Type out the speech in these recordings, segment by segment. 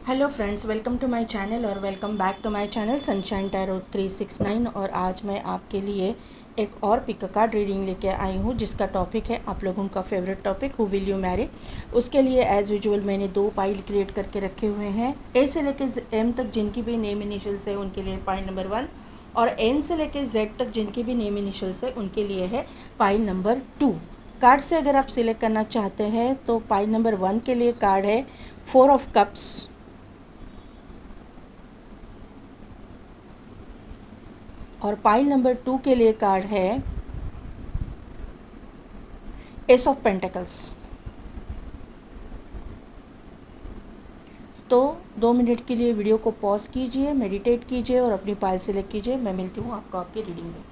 Hello friends, welcome to my channel और welcome back to my channel sunshine tarot 369। और आज मैं आपके लिए एक और पिक कार्ड रीडिंग लेके आई हूँ जिसका टॉपिक है आप लोगों का favourite topic, who will you Mary. उसके लिए एज यूजुअल मैंने 2 पाइल क्रिएट करके रखे हुए हैं। ए से लेके एम तक जिनकी भी नेम इनिशियल्स है उनके लिए पाइल नंबर 1, और एन से लेके जेड तक जिनके भी नेम इनिशियल्स है उनके लिए है पाइल नंबर 2। कार्ड से अगर आप सिलेक्ट करना चाहते हैं तो पाइल नंबर 1 के लिए कार्ड है 4 ऑफ कप्स, और पाइल नंबर 2 के लिए कार्ड है एस ऑफ पेंटिकल्स। तो 2 मिनट के लिए वीडियो को पॉज कीजिए, मेडिटेट कीजिए और अपनी पाइल सेलेक्ट कीजिए। मैं मिलती हूँ आपको आपकी रीडिंग में।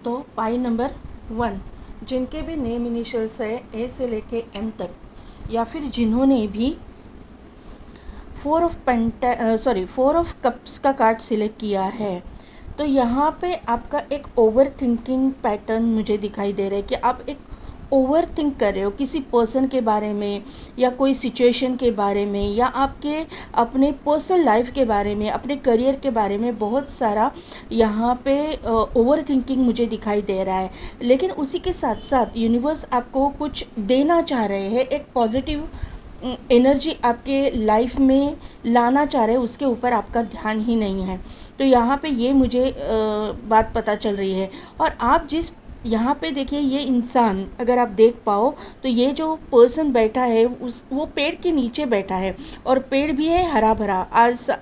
तो पाइल नंबर 1 जिनके भी नेम इनिशियल्स है ए से लेके एम तक, या फिर जिन्होंने भी 4 ऑफ कप्स का कार्ड सिलेक्ट किया है, तो यहाँ पे आपका एक ओवर थिंकिंग पैटर्न मुझे दिखाई दे रहा है कि आप एक ओवर थिंक कर रहे हो किसी पर्सन के बारे में या कोई सिचुएशन के बारे में, या आपके अपने पर्सनल लाइफ के बारे में, अपने करियर के बारे में बहुत सारा यहाँ पे ओवर थिंकिंग मुझे दिखाई दे रहा है। लेकिन उसी के साथ साथ यूनिवर्स आपको कुछ देना चाह रहे हैं, एक पॉजिटिव एनर्जी आपके लाइफ में लाना चाह रहे हैं, उसके ऊपर आपका ध्यान ही नहीं है। तो यहाँ पे ये मुझे बात पता चल रही है। और आप जिस यहाँ पे देखिए, ये इंसान अगर आप देख पाओ तो ये जो पर्सन बैठा है वो पेड़ के नीचे बैठा है, और पेड़ भी है हरा भरा।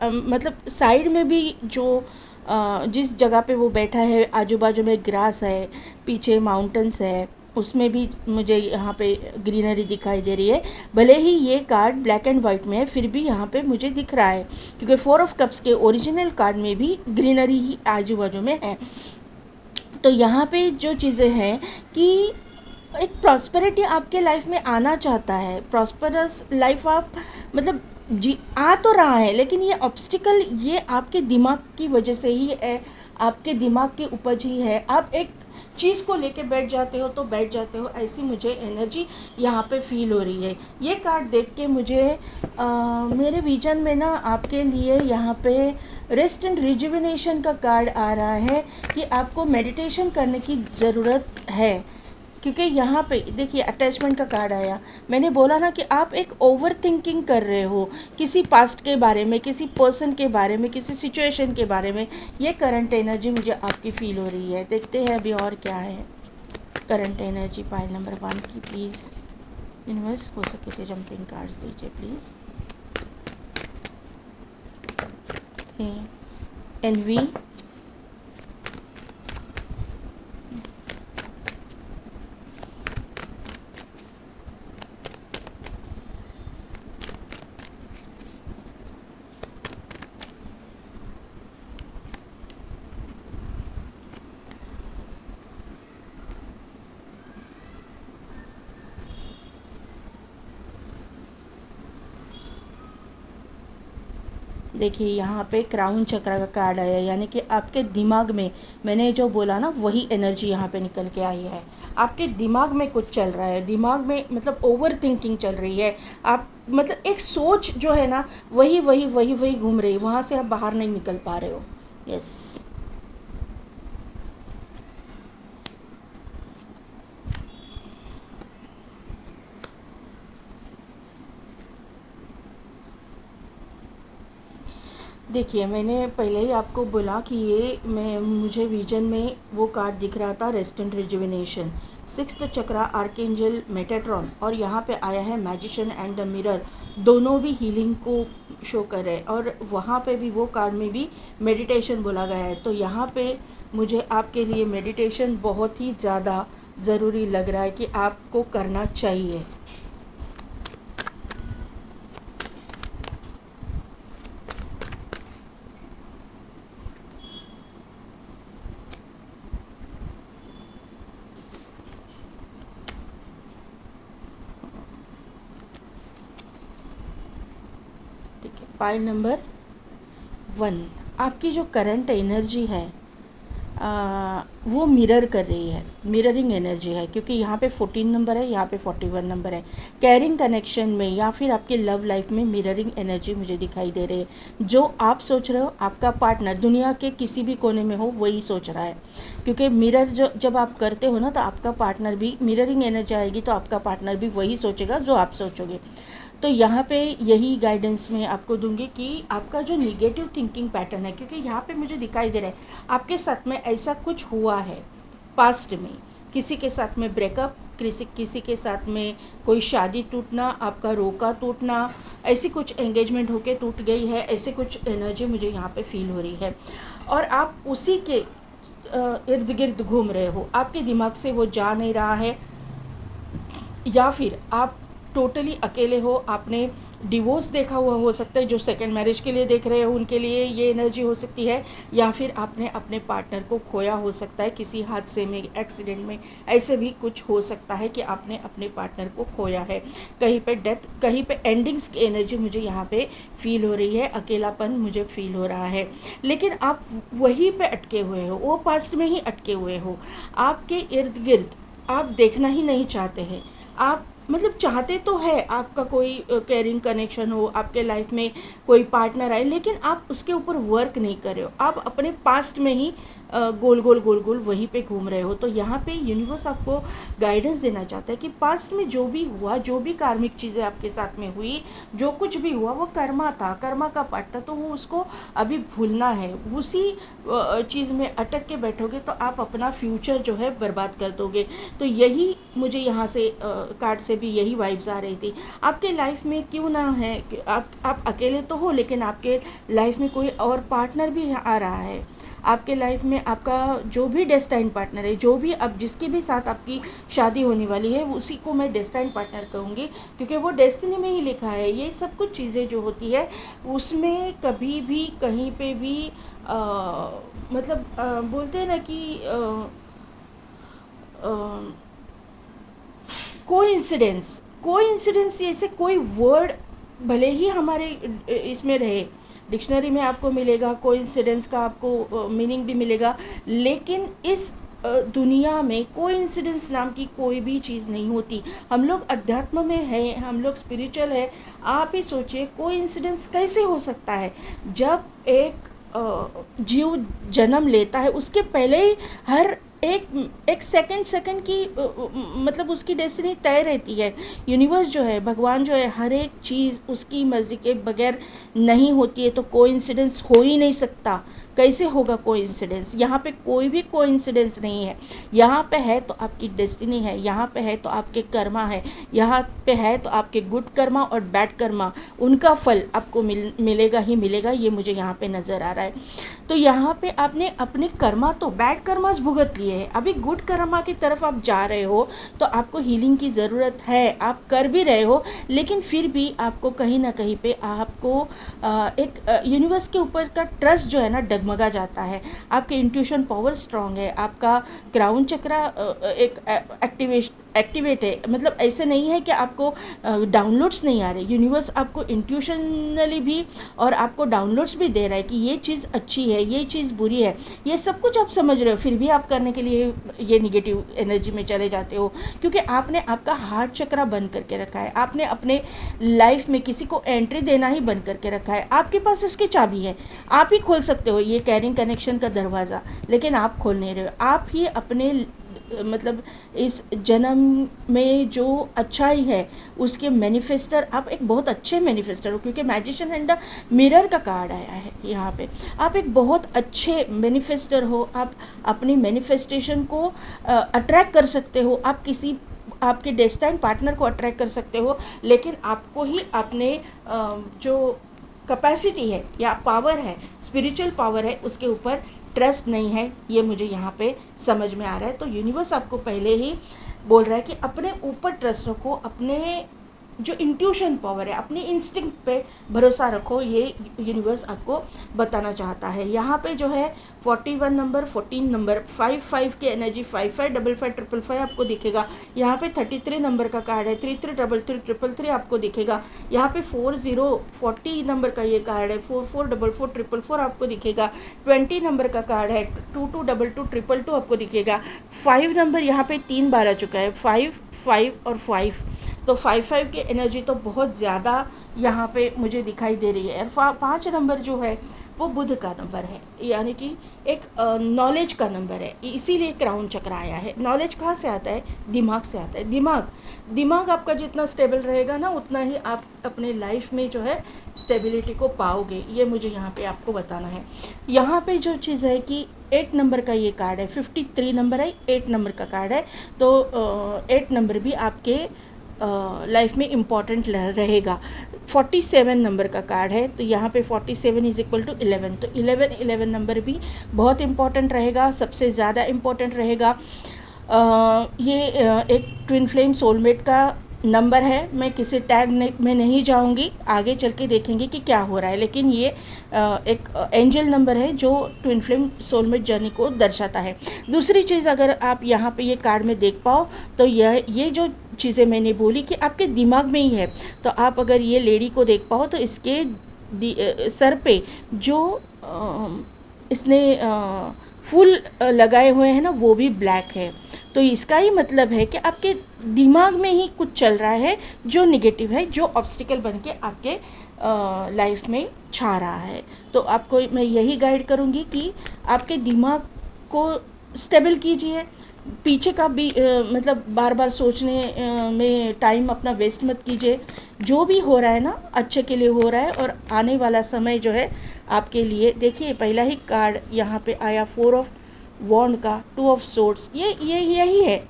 मतलब साइड में भी जो जिस जगह पे वो बैठा है आजू बाजू में ग्रास है, पीछे माउंटेन्स है, उसमें भी मुझे यहाँ पे ग्रीनरी दिखाई दे रही है। भले ही ये कार्ड ब्लैक एंड वाइट में है, फिर भी यहाँ पे मुझे दिख रहा है, क्योंकि 4 ऑफ कप्स के ओरिजिनल कार्ड में भी ग्रीनरी ही आजू बाजू में है। तो यहाँ पे जो चीज़ें हैं कि एक प्रॉस्पेरिटी आपके लाइफ में आना चाहता है, प्रॉस्परस लाइफ आप मतलब जी आ तो रहा है, लेकिन ये ऑब्स्टिकल ये आपके दिमाग की वजह से ही है, आपके दिमाग की उपज ही है। आप एक चीज़ को लेके बैठ जाते हो तो बैठ जाते हो, ऐसी मुझे एनर्जी यहाँ पे फील हो रही है। ये कार्ड देख के मुझे मेरे विजन में ना आपके लिए यहाँ पे रेस्ट एंड रिजुविनेशन का कार्ड आ रहा है कि आपको मेडिटेशन करने की ज़रूरत है। क्योंकि यहाँ पे देखिए अटैचमेंट का कार्ड आया। मैंने बोला ना कि आप एक ओवर थिंकिंग कर रहे हो किसी पास्ट के बारे में, किसी पर्सन के बारे में, किसी सिचुएशन के बारे में। ये करंट एनर्जी मुझे आपकी फील हो रही है। देखते हैं अभी और क्या है करंट एनर्जी पाइल नंबर 1 की। प्लीज़ यूनिवर्स हो सके तो जंपिंग कार्ड्स दीजिए प्लीज़। एनवी, देखिए यहाँ पे क्राउन चक्र का कार्ड आया, यानी कि आपके दिमाग में मैंने जो बोला ना वही एनर्जी यहाँ पे निकल के आई है। आपके दिमाग में कुछ चल रहा है, दिमाग में मतलब ओवर थिंकिंग चल रही है। आप मतलब एक सोच जो है ना वही वही वही वही घूम रही है, वहाँ से आप बाहर नहीं निकल पा रहे हो। यस, देखिए मैंने पहले ही आपको बोला कि ये मुझे विजन में वो कार्ड दिख रहा था, रेस्ट एंड रिजुविनेशन, 6th चक्र, आर्केंजल मेटाट्रॉन, और यहाँ पे आया है मैजिशियन एंड द मिरर। दोनों भी हीलिंग को शो कर रहे हैं, और वहाँ पे भी वो कार्ड में भी मेडिटेशन बोला गया है। तो यहाँ पे मुझे आपके लिए मेडिटेशन बहुत ही ज़्यादा ज़रूरी लग रहा है कि आपको करना चाहिए। पाइल नंबर 1, आपकी जो करंट एनर्जी है वो मिरर कर रही है, मिररिंग एनर्जी है, क्योंकि यहाँ पे 14 नंबर है, यहाँ पे 41 नंबर है। कैरिंग कनेक्शन में या फिर आपके लव लाइफ में मिररिंग एनर्जी मुझे दिखाई दे रही है। जो आप सोच रहे हो आपका पार्टनर दुनिया के किसी भी कोने में हो वही सोच रहा है, क्योंकि मिरर जो जब आप करते हो ना तो आपका पार्टनर भी, मिररिंग एनर्जी आएगी तो आपका पार्टनर भी वही सोचेगा जो आप सोचोगे। तो यहाँ पे यही गाइडेंस मैं आपको दूंगी कि आपका जो निगेटिव थिंकिंग पैटर्न है, क्योंकि यहाँ पे मुझे दिखाई दे रहा है आपके साथ में ऐसा कुछ हुआ है पास्ट में, किसी के साथ में ब्रेकअप, किसी के साथ में कोई शादी टूटना, आपका रोका टूटना, ऐसी कुछ एंगेजमेंट होके टूट गई है, ऐसे कुछ एनर्जी मुझे यहाँ पे फील हो रही है। और आप उसी के इर्द गिर्द घूम रहे हो, आपके दिमाग से वो जा नहीं रहा है, या फिर आप टोटली अकेले हो, आपने डिवोर्स देखा हुआ हो सकता है, जो सेकंड मैरिज के लिए देख रहे हो उनके लिए ये एनर्जी हो सकती है, या फिर आपने अपने पार्टनर को खोया हो सकता है किसी हादसे में, एक्सीडेंट में, ऐसे भी कुछ हो सकता है कि आपने अपने पार्टनर को खोया है। कहीं पे डेथ, कहीं पे एंडिंग्स की एनर्जी मुझे यहाँ पे फील हो रही है, अकेलापन मुझे फील हो रहा है, लेकिन आप वहीं पे अटके हुए हो, वो पास्ट में ही अटके हुए हो। आपके इर्द गिर्द आप देखना ही नहीं चाहते हैं, आप मतलब चाहते तो है आपका कोई कैरिंग कनेक्शन हो, आपके लाइफ में कोई पार्टनर आए, लेकिन आप उसके ऊपर वर्क नहीं कर रहे हो, आप अपने पास्ट में ही गोल गोल गोल गोल वहीं पे घूम रहे हो। तो यहाँ पे यूनिवर्स आपको गाइडेंस देना चाहता है कि पास्ट में जो भी हुआ, जो भी कार्मिक चीज़ें आपके साथ में हुई, जो कुछ भी हुआ वो कर्मा था, कर्मा का पार्ट था, तो वो उसको अभी भूलना है। उसी चीज़ में अटक के बैठोगे तो आप अपना फ्यूचर जो है बर्बाद कर दोगे। तो यही मुझे यहाँ से कार्ड से भी यही वाइब्स आ रही थी। आपके लाइफ में क्यों ना है कि आप अकेले तो हो, लेकिन आपके लाइफ में कोई और पार्टनर भी आ रहा है। आपके लाइफ में आपका जो भी डेस्टाइन पार्टनर है, जो भी अब जिसके भी साथ आपकी शादी होने वाली है, उसी को मैं डेस्टाइन पार्टनर कहूँगी, क्योंकि वो डेस्टिनी में ही लिखा है। ये सब कुछ चीज़ें जो होती है उसमें कभी भी कहीं पे भी मतलब बोलते हैं ना कि कोइंसिडेंस ऐसे कोई वर्ड भले ही हमारे इसमें रहे, डिक्शनरी में आपको मिलेगा, कोइंसिडेंस का आपको मीनिंग भी मिलेगा, लेकिन इस दुनिया में कोइंसिडेंस नाम की कोई भी चीज़ नहीं होती। हम लोग अध्यात्म में हैं, हम लोग स्पिरिचुअल है। आप ही सोचिए कोइंसिडेंस कैसे हो सकता है। जब एक जीव जन्म लेता है उसके पहले ही हर एक सेकंड की मतलब उसकी डेस्टिनी तय रहती है। यूनिवर्स जो है, भगवान जो है, हर एक चीज़ उसकी मर्ज़ी के बगैर नहीं होती है, तो कोइंसिडेंस हो ही नहीं सकता। कैसे होगा कोइंसिडेंस? यहाँ पे कोई भी कोइंसिडेंस नहीं है। यहाँ पे है तो आपकी डेस्टिनी है, यहाँ पे है तो आपके कर्मा है, यहाँ पे है तो आपके गुड कर्मा और बैड कर्मा, उनका फल आपको मिलेगा ही मिलेगा। ये मुझे यहाँ पे नज़र आ रहा है। तो यहाँ पे आपने अपने कर्मा तो बैड कर्मास भुगत लिए हैं, अभी गुड कर्मा की तरफ आप जा रहे हो, तो आपको हीलिंग की ज़रूरत है। आप कर भी रहे हो, लेकिन फिर भी आपको कहीं ना कहीं पे आपको एक यूनिवर्स के ऊपर का ट्रस्ट जो है ना डगमगा जाता है। आपके इंट्यूशन पावर स्ट्रांग है, आपका क्राउन चक्रा एक एक्टिवेट है। मतलब ऐसे नहीं है कि आपको डाउनलोड्स नहीं आ रहे, यूनिवर्स आपको इंट्यूशनली भी और आपको डाउनलोड्स भी दे रहा है कि ये चीज़ अच्छी है, ये चीज़ बुरी है, ये सब कुछ आप समझ रहे हो, फिर भी आप करने के लिए ये निगेटिव एनर्जी में चले जाते हो, क्योंकि आपने आपका हार्ट चक्रा बंद करके रखा है। आपने अपने लाइफ में किसी को एंट्री देना ही बंद करके रखा है। आपके पास इसकी चाबी है, आप ही खोल सकते हो ये कैरिंग कनेक्शन का दरवाज़ा, लेकिन आप खोल नहीं रहे हो। आप ही अपने मतलब इस जन्म में जो अच्छाई है उसके मैनिफेस्टर, आप एक बहुत अच्छे मैनिफेस्टर हो, क्योंकि मैजिशियन एंड द मिरर का कार्ड आया है यहाँ पे। आप एक बहुत अच्छे मैनिफेस्टर हो, आप अपनी मैनिफेस्टेशन को अट्रैक्ट कर सकते हो, आप किसी आपके डेस्टाइन पार्टनर को अट्रैक्ट कर सकते हो, लेकिन आपको ही अपने जो कैपेसिटी है या पावर है, स्पिरिचुअल पावर है, उसके ऊपर ट्रस्ट नहीं है। ये मुझे यहाँ पे समझ में आ रहा है। तो यूनिवर्स आपको पहले ही बोल रहा है कि अपने ऊपर ट्रस्ट रखो, अपने जो इंट्यूशन पावर है, अपनी इंस्टिंक्ट पे भरोसा रखो, ये यूनिवर्स आपको बताना चाहता है। यहाँ पे जो है 41 नंबर, 14 नंबर, 55 की एनर्जी, 55 55 555 आपको दिखेगा। यहाँ पे 33 नंबर का कार्ड है, 33 33 333 आपको दिखेगा। यहाँ पे 40 नंबर का ये कार्ड है, 44 44 444 आपको दिखेगा। 20 नंबर का कार्ड है, 22 22 222 आपको दिखेगा। 5 नंबर यहाँ पे 3 बार आ चुका है, 5 5 और 5, तो 5 की एनर्जी तो बहुत ज़्यादा यहाँ पे मुझे दिखाई दे रही है। और 5 नंबर जो है वो बुध का नंबर है, यानी कि एक नॉलेज का नंबर है, इसीलिए क्राउन चक्र आया है। नॉलेज कहाँ से आता है? दिमाग से आता है। दिमाग आपका जितना स्टेबल रहेगा ना, उतना ही आप अपने लाइफ में जो है स्टेबिलिटी को पाओगे, ये मुझे यहाँ पे आपको बताना है। यहाँ पे जो चीज़ है कि 8 नंबर का ये कार्ड है, 53 नंबर है, 8 नंबर का कार्ड है, तो 8 नंबर भी आपके लाइफ में इम्पॉर्टेंट रहेगा। 47 नंबर का कार्ड है, तो यहाँ पे 47 इज इक्वल टू 11, तो 11 नंबर भी बहुत इम्पॉर्टेंट रहेगा, सबसे ज़्यादा इम्पॉर्टेंट रहेगा। ये एक ट्विन फ्लेम सोलमेट का नंबर है। मैं किसी टैग में नहीं जाऊंगी, आगे चल के देखेंगे कि क्या हो रहा है, लेकिन ये एक एंजल नंबर है जो ट्विन फ्लेम सोलमेट जर्नी को दर्शाता है। दूसरी चीज़, अगर आप यहाँ पे ये कार्ड में देख पाओ तो ये जो चीज़ें मैंने बोली कि आपके दिमाग में ही है, तो आप अगर ये लेडी को देख पाओ तो इसके सर पे जो इसने फूल लगाए हुए हैं ना, वो भी ब्लैक है। तो इसका ही मतलब है कि आपके दिमाग में ही कुछ चल रहा है जो नेगेटिव है, जो ऑब्स्टिकल बन के आपके लाइफ में छा रहा है। तो आपको मैं यही गाइड करूँगी कि आपके दिमाग को स्टेबल कीजिए, पीछे का भी मतलब बार बार सोचने में टाइम अपना वेस्ट मत कीजिए। जो भी हो रहा है ना, अच्छे के लिए हो रहा है, और आने वाला समय जो है आपके लिए, देखिए पहला ही कार्ड यहाँ पे आया 4 ऑफ वॉन्ड का, 2 ऑफ सोर्ड्स, यही है।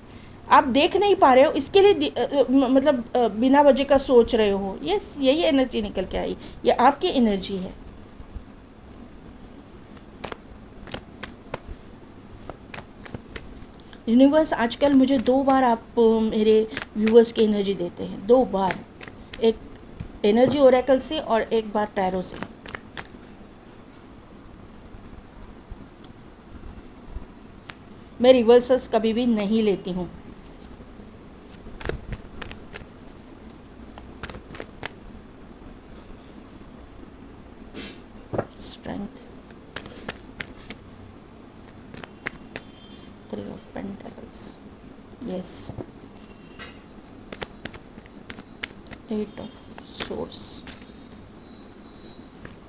आप देख नहीं पा रहे हो, इसके लिए मतलब बिना वजह का सोच रहे हो, यस, यही एनर्जी निकल के आई, ये आपकी एनर्जी है। यूनिवर्स आजकल मुझे 2 बार आप मेरे व्यूअर्स की एनर्जी देते हैं, 2 बार, एक एनर्जी ओरेकल से और एक बार टैरो से। मैं रिवर्सल्स कभी भी नहीं लेती हूँ। Strength, 3 of pentacles, yes, 8 of swords,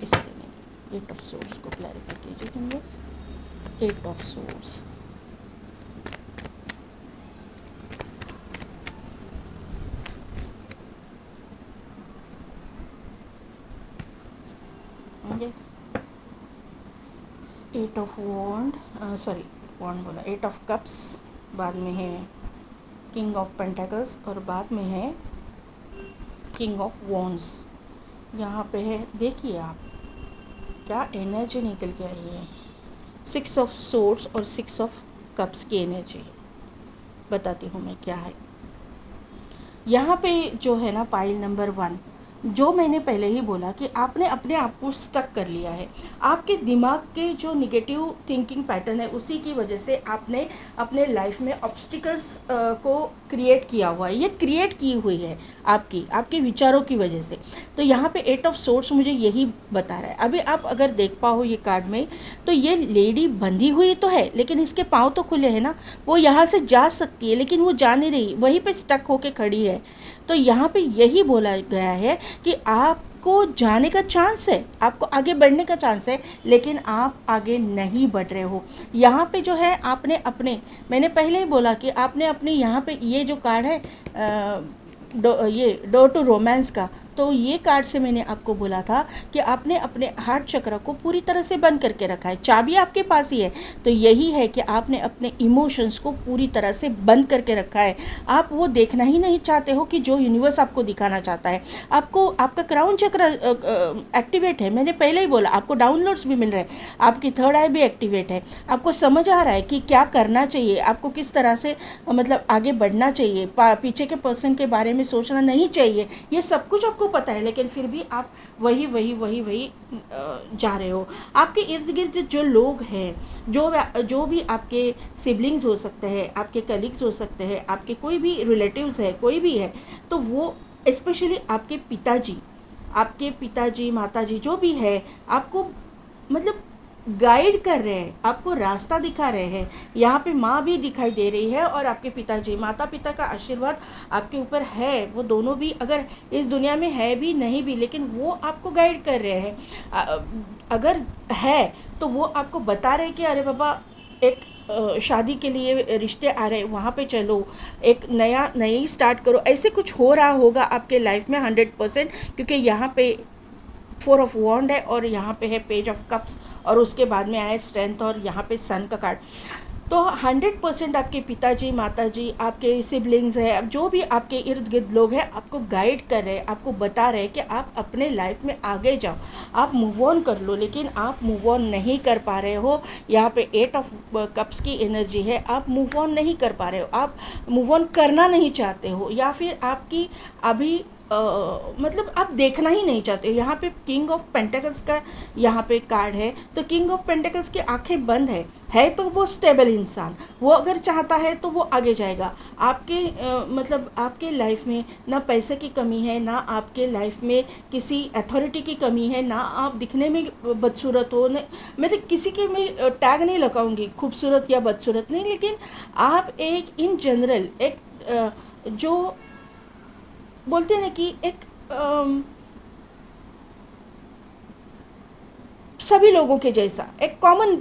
इसलिए नहीं, 8 ऑफ सोर्स को क्लैरिफाई कीजिए universe, 8 of swords, yes, 8 of wand, sorry wand बोला, 8 ऑफ कप्स, बाद में है किंग ऑफ पेंटिकल्स, और बाद में है किंग ऑफ वॉन्ड्स। यहाँ पे है, देखिए आप क्या एनर्जी निकल के आई है, 6 ऑफ सोर्ड्स और 6 ऑफ कप्स की एनर्जी। बताती हूँ मैं क्या है। यहाँ पे जो है ना, पाइल नंबर 1, जो मैंने पहले ही बोला कि आपने अपने आप को स्टक कर लिया है। आपके दिमाग के जो निगेटिव थिंकिंग पैटर्न है, उसी की वजह से आपने अपने लाइफ में ऑब्स्टिकल्स को क्रिएट किया हुआ है, ये क्रिएट की हुई है आपके विचारों की वजह से। तो यहाँ पे 8 ऑफ सोर्स मुझे यही बता रहा है। अभी आप अगर देख पाओ ये कार्ड में, तो ये लेडी बंधी हुई तो है, लेकिन इसके पाँव तो खुले हैं ना, वो यहाँ से जा सकती है, लेकिन वो जा नहीं रही, वहीं पे स्टक होके खड़ी है। तो यहाँ पे यही बोला गया है कि आपको जाने का चांस है, आपको आगे बढ़ने का चांस है, लेकिन आप आगे नहीं बढ़ रहे हो। यहाँ पे जो है आपने अपने, मैंने पहले ही बोला कि आपने अपने यहाँ पे ये जो कार्ड है ये डोर टू रोमांस का, तो ये कार्ड से मैंने आपको बोला था कि आपने अपने हार्ट चक्र को पूरी तरह से बंद करके रखा है, चाबी आपके पास ही है। तो यही है कि आपने अपने इमोशंस को पूरी तरह से बंद करके रखा है। आप वो देखना ही नहीं चाहते हो कि जो यूनिवर्स आपको दिखाना चाहता है। आपको आपका क्राउन चक्र एक्टिवेट है, मैंने पहले ही बोला, आपको डाउनलोड्स भी मिल रहे हैं, आपकी थर्ड आई भी एक्टिवेट है, आपको समझ आ रहा है कि क्या करना चाहिए, आपको किस तरह से मतलब आगे बढ़ना चाहिए, पीछे के पर्सन के बारे में सोचना नहीं चाहिए, ये सब कुछ आपको पता है, लेकिन फिर भी आप वही वही वही वही जा रहे हो। आपके इर्द गिर्द जो लोग हैं, जो भी आपके सिबलिंग्स हो सकते हैं, आपके कलीग्स हो सकते हैं, आपके कोई भी रिलेटिव्स है, कोई भी है, तो वो स्पेशली आपके पिताजी माताजी जो भी है, आपको मतलब गाइड कर रहे हैं, आपको रास्ता दिखा रहे हैं। यहाँ पे माँ भी दिखाई दे रही है और आपके पिताजी, माता पिता का आशीर्वाद आपके ऊपर है। वो दोनों भी अगर इस दुनिया में है भी नहीं भी, लेकिन वो आपको गाइड कर रहे हैं। अगर है तो वो आपको बता रहे हैं कि अरे बाबा, एक शादी के लिए रिश्ते आ रहे हैं, वहाँ पे चलो, एक नई स्टार्ट करो। ऐसे कुछ हो रहा होगा आपके लाइफ में 100%, क्योंकि यहाँ पे 4 ऑफ वॉन्ड है और यहाँ पे है पेज ऑफ कप्स और उसके बाद में आया स्ट्रेंथ और यहाँ पे सन का कार्ड। तो 100% आपके पिताजी माताजी, आपके सिबलिंग्स है, अब जो भी आपके इर्द गिर्द लोग हैं, आपको गाइड कर रहे हैं, आपको बता रहे हैं कि आप अपने लाइफ में आगे जाओ, आप मूव ऑन कर लो। लेकिन आप मूव ऑन नहीं कर पा रहे हो। यहाँ पे 8 ऑफ कप्स की एनर्जी है, आप मूव ऑन नहीं कर पा रहे हो, आप मूव ऑन करना नहीं चाहते हो, या फिर आपकी अभी मतलब आप देखना ही नहीं चाहते हो। यहाँ पे किंग ऑफ पेंटिकल्स का यहाँ पे कार्ड है, तो किंग ऑफ पेंटिकल्स की आंखें बंद है तो वो स्टेबल इंसान, वो अगर चाहता है तो वो आगे जाएगा। आपके मतलब आपके लाइफ में ना पैसे की कमी है, ना आपके लाइफ में किसी अथॉरिटी की कमी है, ना आप दिखने में बदसूरत हो। मैं तो किसी के मैं टैग नहीं लगाऊंगी खूबसूरत या बदसूरत नहीं, लेकिन आप एक इन जनरल एक जो बोलते हैं ना कि एक सभी लोगों के जैसा एक कॉमन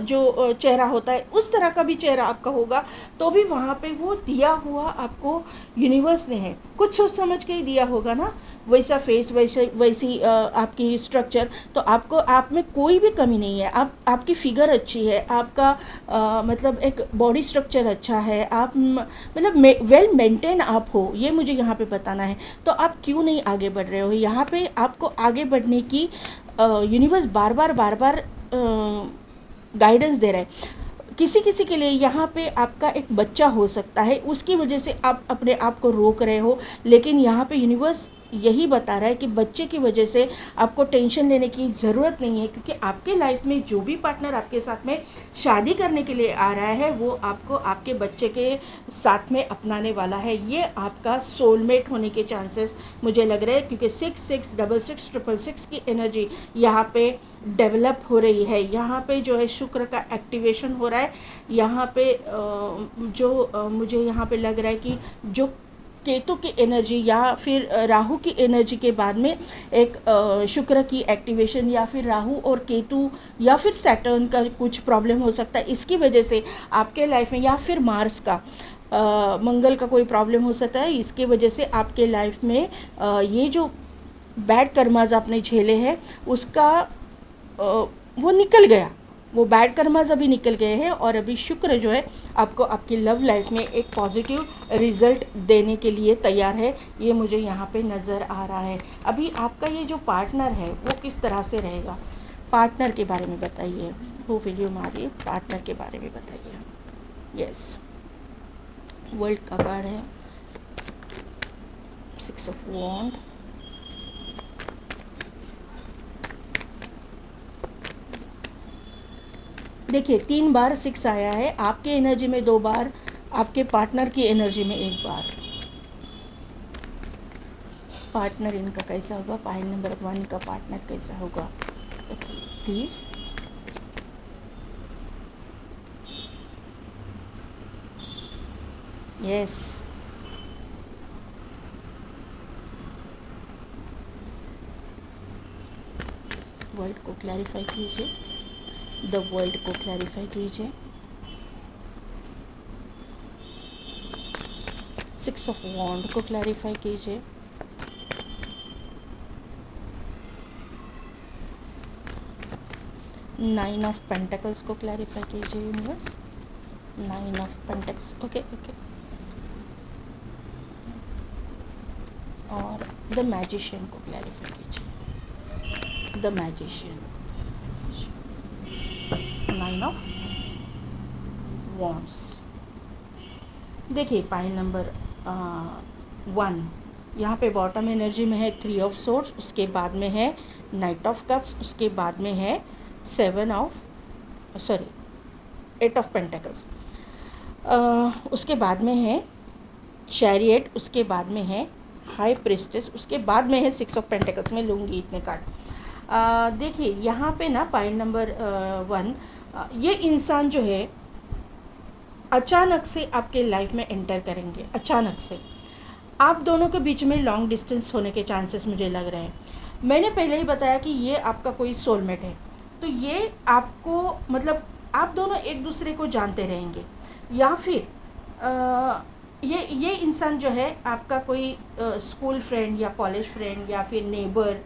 जो चेहरा होता है, उस तरह का भी चेहरा आपका होगा। तो भी वहाँ पे वो दिया हुआ आपको यूनिवर्स ने है, कुछ सोच समझ के ही दिया होगा ना, वैसा फेस, वैसी आपकी स्ट्रक्चर। तो आपको आप में कोई भी कमी नहीं है। आपकी फिगर अच्छी है, आपका मतलब एक बॉडी स्ट्रक्चर अच्छा है, आप मतलब वेल मेंटेन आप हो, ये मुझे यहाँ पे बताना है। तो आप क्यों नहीं आगे बढ़ रहे हो? यहाँ पे आपको आगे बढ़ने की यूनिवर्स बार बार गाइडेंस दे रहा है। किसी किसी के लिए यहाँ पे आपका एक बच्चा हो सकता है, उसकी वजह से आप अपने आप को रोक रहे हो, लेकिन यहाँ पे यूनिवर्स यही बता रहा है कि बच्चे की वजह से आपको टेंशन लेने की ज़रूरत नहीं है, क्योंकि आपके लाइफ में जो भी पार्टनर आपके साथ में शादी करने के लिए आ रहा है, वो आपको आपके बच्चे के साथ में अपनाने वाला है। ये आपका सोलमेट होने के चांसेस मुझे लग रहे हैं, क्योंकि 666666 की एनर्जी यहाँ पे डेवलप हो रही है। यहाँ पे जो है शुक्र का एक्टिवेशन हो रहा है। यहाँ पे मुझे यहाँ पे लग रहा है कि जो केतु की एनर्जी या फिर राहु की एनर्जी के बाद में एक शुक्र की एक्टिवेशन, या फिर राहु और केतु या फिर सैटर्न का कुछ प्रॉब्लम हो सकता है, इसकी वजह से आपके लाइफ में, या फिर मार्स का मंगल का कोई प्रॉब्लम हो सकता है, इसके वजह से आपके लाइफ में ये जो बैड कर्माज आपने झेले हैं उसका वो निकल गया, वो बैड कर्माज अभी निकल गए हैं। और अभी शुक्र जो है आपको आपकी लव लाइफ में एक पॉजिटिव रिजल्ट देने के लिए तैयार है, ये मुझे यहाँ पे नज़र आ रहा है। अभी आपका ये जो पार्टनर है वो किस तरह से रहेगा, पार्टनर के बारे में बताइए। वो वीडियो मारिए, पार्टनर के बारे में बताइए। यस, वर्ल्ड का कार्ड है, 6 ऑफ वॉन्ड, देखिए 3 बार 6 आया है, आपके एनर्जी में 2 बार, आपके पार्टनर की एनर्जी में 1 बार। पार्टनर इनका कैसा होगा, पाइल नंबर 1 का पार्टनर कैसा होगा, प्लीज़। यस, वर्ल्ड को क्लैरिफाई कीजिए, द वर्ल्ड को क्लैरिफाई कीजिए। 6 ऑफ वॉन्ड को क्लैरिफाई कीजिए। नाइन ऑफ पेंटिकल्स को क्लैरिफाई कीजिए universe. Nine of pentacles, okay okay. और द मैजिशियन को क्लैरिफाई कीजिए, the magician, nine of wands. देखिए पाइल नंबर 1, यहाँ पे बॉटम एनर्जी में है 3 ऑफ सोर्ड्स, उसके बाद में है नाइट ऑफ कप्स, उसके बाद में है 8 ऑफ पेंटिकल्स, उसके बाद में है चैरियट, उसके बाद में है हाई प्रिस्टेस, उसके बाद में है 6 ऑफ पेंटिकल्स। में लूँगी इतने कार्ड। देखिए यहाँ पे ना पाइल नंबर 1, ये इंसान जो है अचानक से आपके लाइफ में एंटर करेंगे। अचानक से आप दोनों के बीच में लॉन्ग डिस्टेंस होने के चांसेस मुझे लग रहे हैं। मैंने पहले ही बताया कि ये आपका कोई सोलमेट है, तो ये आपको मतलब आप दोनों एक दूसरे को जानते रहेंगे, या फिर ये इंसान जो है आपका कोई स्कूल फ्रेंड या कॉलेज फ्रेंड या फिर नेबर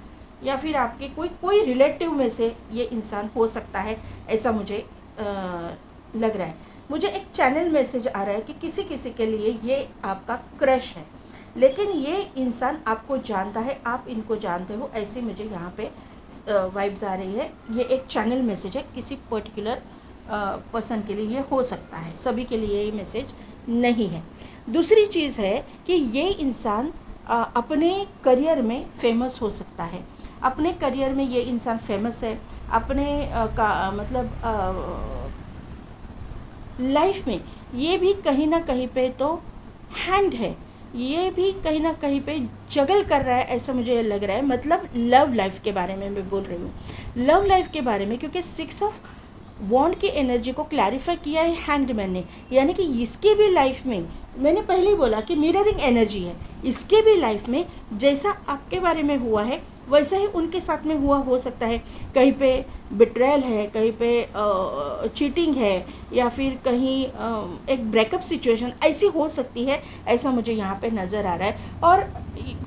या फिर आपके कोई रिलेटिव में से ये इंसान हो सकता है, ऐसा मुझे लग रहा है। मुझे एक चैनल मैसेज आ रहा है कि किसी किसी के लिए ये आपका क्रश है, लेकिन ये इंसान आपको जानता है, आप इनको जानते हो, ऐसे मुझे यहाँ पे वाइब्स आ रही है। ये एक चैनल मैसेज है, किसी पर्टिकुलर पर्सन के लिए ये हो सकता है, सभी के लिए ये मैसेज नहीं है। दूसरी चीज़ है कि ये इंसान अपने करियर में फेमस हो सकता है। अपने करियर में ये इंसान फेमस है, अपने लाइफ में ये भी कहीं ना कहीं पे तो हैंड है, ये भी कहीं ना कहीं पे जगल कर रहा है, ऐसा मुझे लग रहा है। मतलब लव लाइफ के बारे में मैं बोल रही हूँ, लव लाइफ के बारे में, क्योंकि 6 ऑफ वॉन्ड की एनर्जी को क्लैरिफाई किया है हैंगमैन ने, यानी कि इसके भी लाइफ में, मैंने पहले ही बोला कि मिररिंग एनर्जी है, इसके भी लाइफ में जैसा आपके बारे में हुआ है वैसा ही उनके साथ में हुआ हो सकता है। कहीं पे बिट्रेयल है, कहीं पे चीटिंग है, या फिर कहीं एक ब्रेकअप सिचुएशन ऐसी हो सकती है, ऐसा मुझे यहाँ पे नज़र आ रहा है। और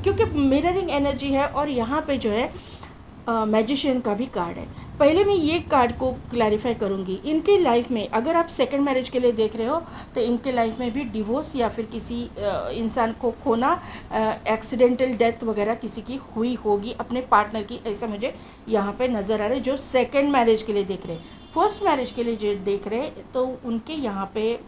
क्योंकि मिररिंग एनर्जी है और यहाँ पे जो है मैजिशियन का भी कार्ड है। पहले मैं ये कार्ड को क्लैरिफाई करूँगी। इनकी लाइफ में अगर आप सेकंड मैरिज के लिए देख रहे हो तो इनके लाइफ में भी डिवोर्स या फिर किसी इंसान को खोना, एक्सीडेंटल डेथ वगैरह किसी की हुई होगी अपने पार्टनर की, ऐसा मुझे यहाँ पे नज़र आ रहा है जो सेकंड मैरिज के लिए देख रहे हैं। फर्स्ट मैरिज के लिए जो देख रहे हैं तो उनके यहाँ पे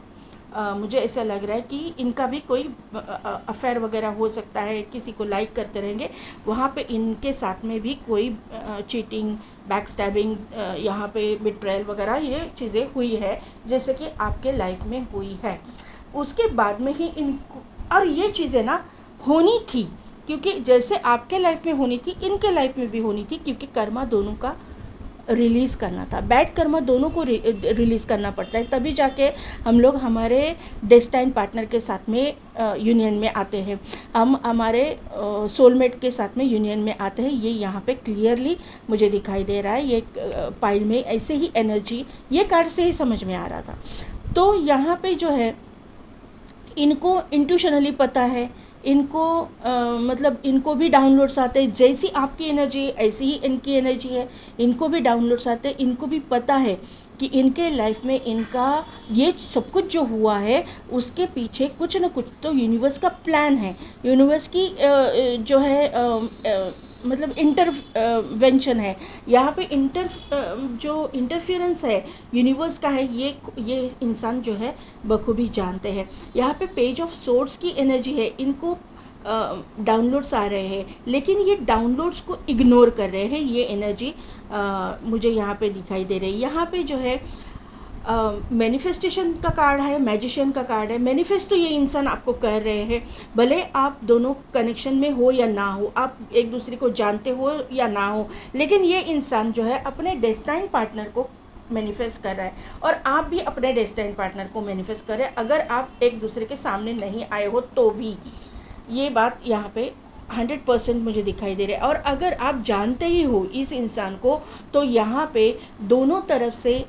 मुझे ऐसा लग रहा है कि इनका भी कोई अफेयर वगैरह हो सकता है, किसी को लाइक करते रहेंगे, वहाँ पे इनके साथ में भी कोई चीटिंग, बैक स्टैबिंग, यहाँ पे बिट्रेयल वगैरह ये चीज़ें हुई है, जैसे कि आपके लाइफ में हुई है। उसके बाद में ही इनको, और ये चीज़ें ना होनी थी, क्योंकि जैसे आपके लाइफ में होनी थी इनके लाइफ में भी होनी थी, क्योंकि कर्मा दोनों का रिलीज़ करना था, बैड कर्मा दोनों को रिलीज़ करना पड़ता है, तभी जाके हम लोग हमारे डेस्टाइन पार्टनर के साथ में यूनियन में आते हैं, हम हमारे सोलमेट के साथ में यूनियन में आते हैं। ये यहाँ पे क्लियरली मुझे दिखाई दे रहा है। ये पाइल में ऐसे ही एनर्जी ये कार्ड से ही समझ में आ रहा था। तो यहाँ पे जो है इनको इंट्यूशनली पता है, इनको मतलब इनको भी डाउनलोड्स आते हैं, जैसी आपकी एनर्जी है ऐसी ही इनकी एनर्जी है, इनको भी डाउनलोड्स आते हैं। इनको भी पता है कि इनके लाइफ में इनका ये सब कुछ जो हुआ है उसके पीछे कुछ न कुछ तो यूनिवर्स का प्लान है, यूनिवर्स की जो है मतलब इंटरवेंशन है यहाँ पे। जो इंटरफेरेंस है यूनिवर्स का है, ये इंसान जो है बखूबी जानते हैं। यहाँ पे पेज ऑफ सोर्ड्स की एनर्जी है, इनको डाउनलोड्स आ रहे हैं, लेकिन ये डाउनलोड्स को इग्नोर कर रहे हैं। ये एनर्जी मुझे यहाँ पे दिखाई दे रही है। यहाँ पे जो है मैनिफेस्टेशन का कार्ड है, मैजिशियन का कार्ड है। मैनिफेस्ट तो ये इंसान आपको कर रहे हैं, भले आप दोनों कनेक्शन में हो या ना हो, आप एक दूसरे को जानते हो या ना हो, लेकिन ये इंसान जो है अपने डेस्टाइन पार्टनर को मैनिफेस्ट कर रहा है और आप भी अपने डेस्टाइन पार्टनर को मैनिफेस्ट कर रहे हैं। अगर आप एक दूसरे के सामने नहीं आए हो तो भी ये बात यहाँ पे 100% मुझे दिखाई दे रहा है। और अगर आप जानते ही हो इस इंसान को तो यहाँ पे दोनों तरफ से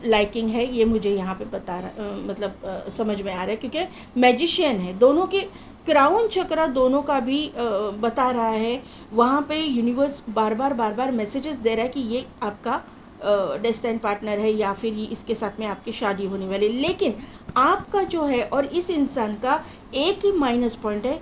लाइकिंग है, ये मुझे यहाँ पे बता रहा समझ में आ रहा है, क्योंकि मैजिशियन है। दोनों के क्राउन चक्रा दोनों का भी बता रहा है। वहाँ पे यूनिवर्स बार बार मैसेजेस दे रहा है कि ये आपका डेस्टिनी पार्टनर है या फिर ये इसके साथ में आपकी शादी होने वाली, लेकिन आपका जो है और इस इंसान का एक ही माइनस पॉइंट है,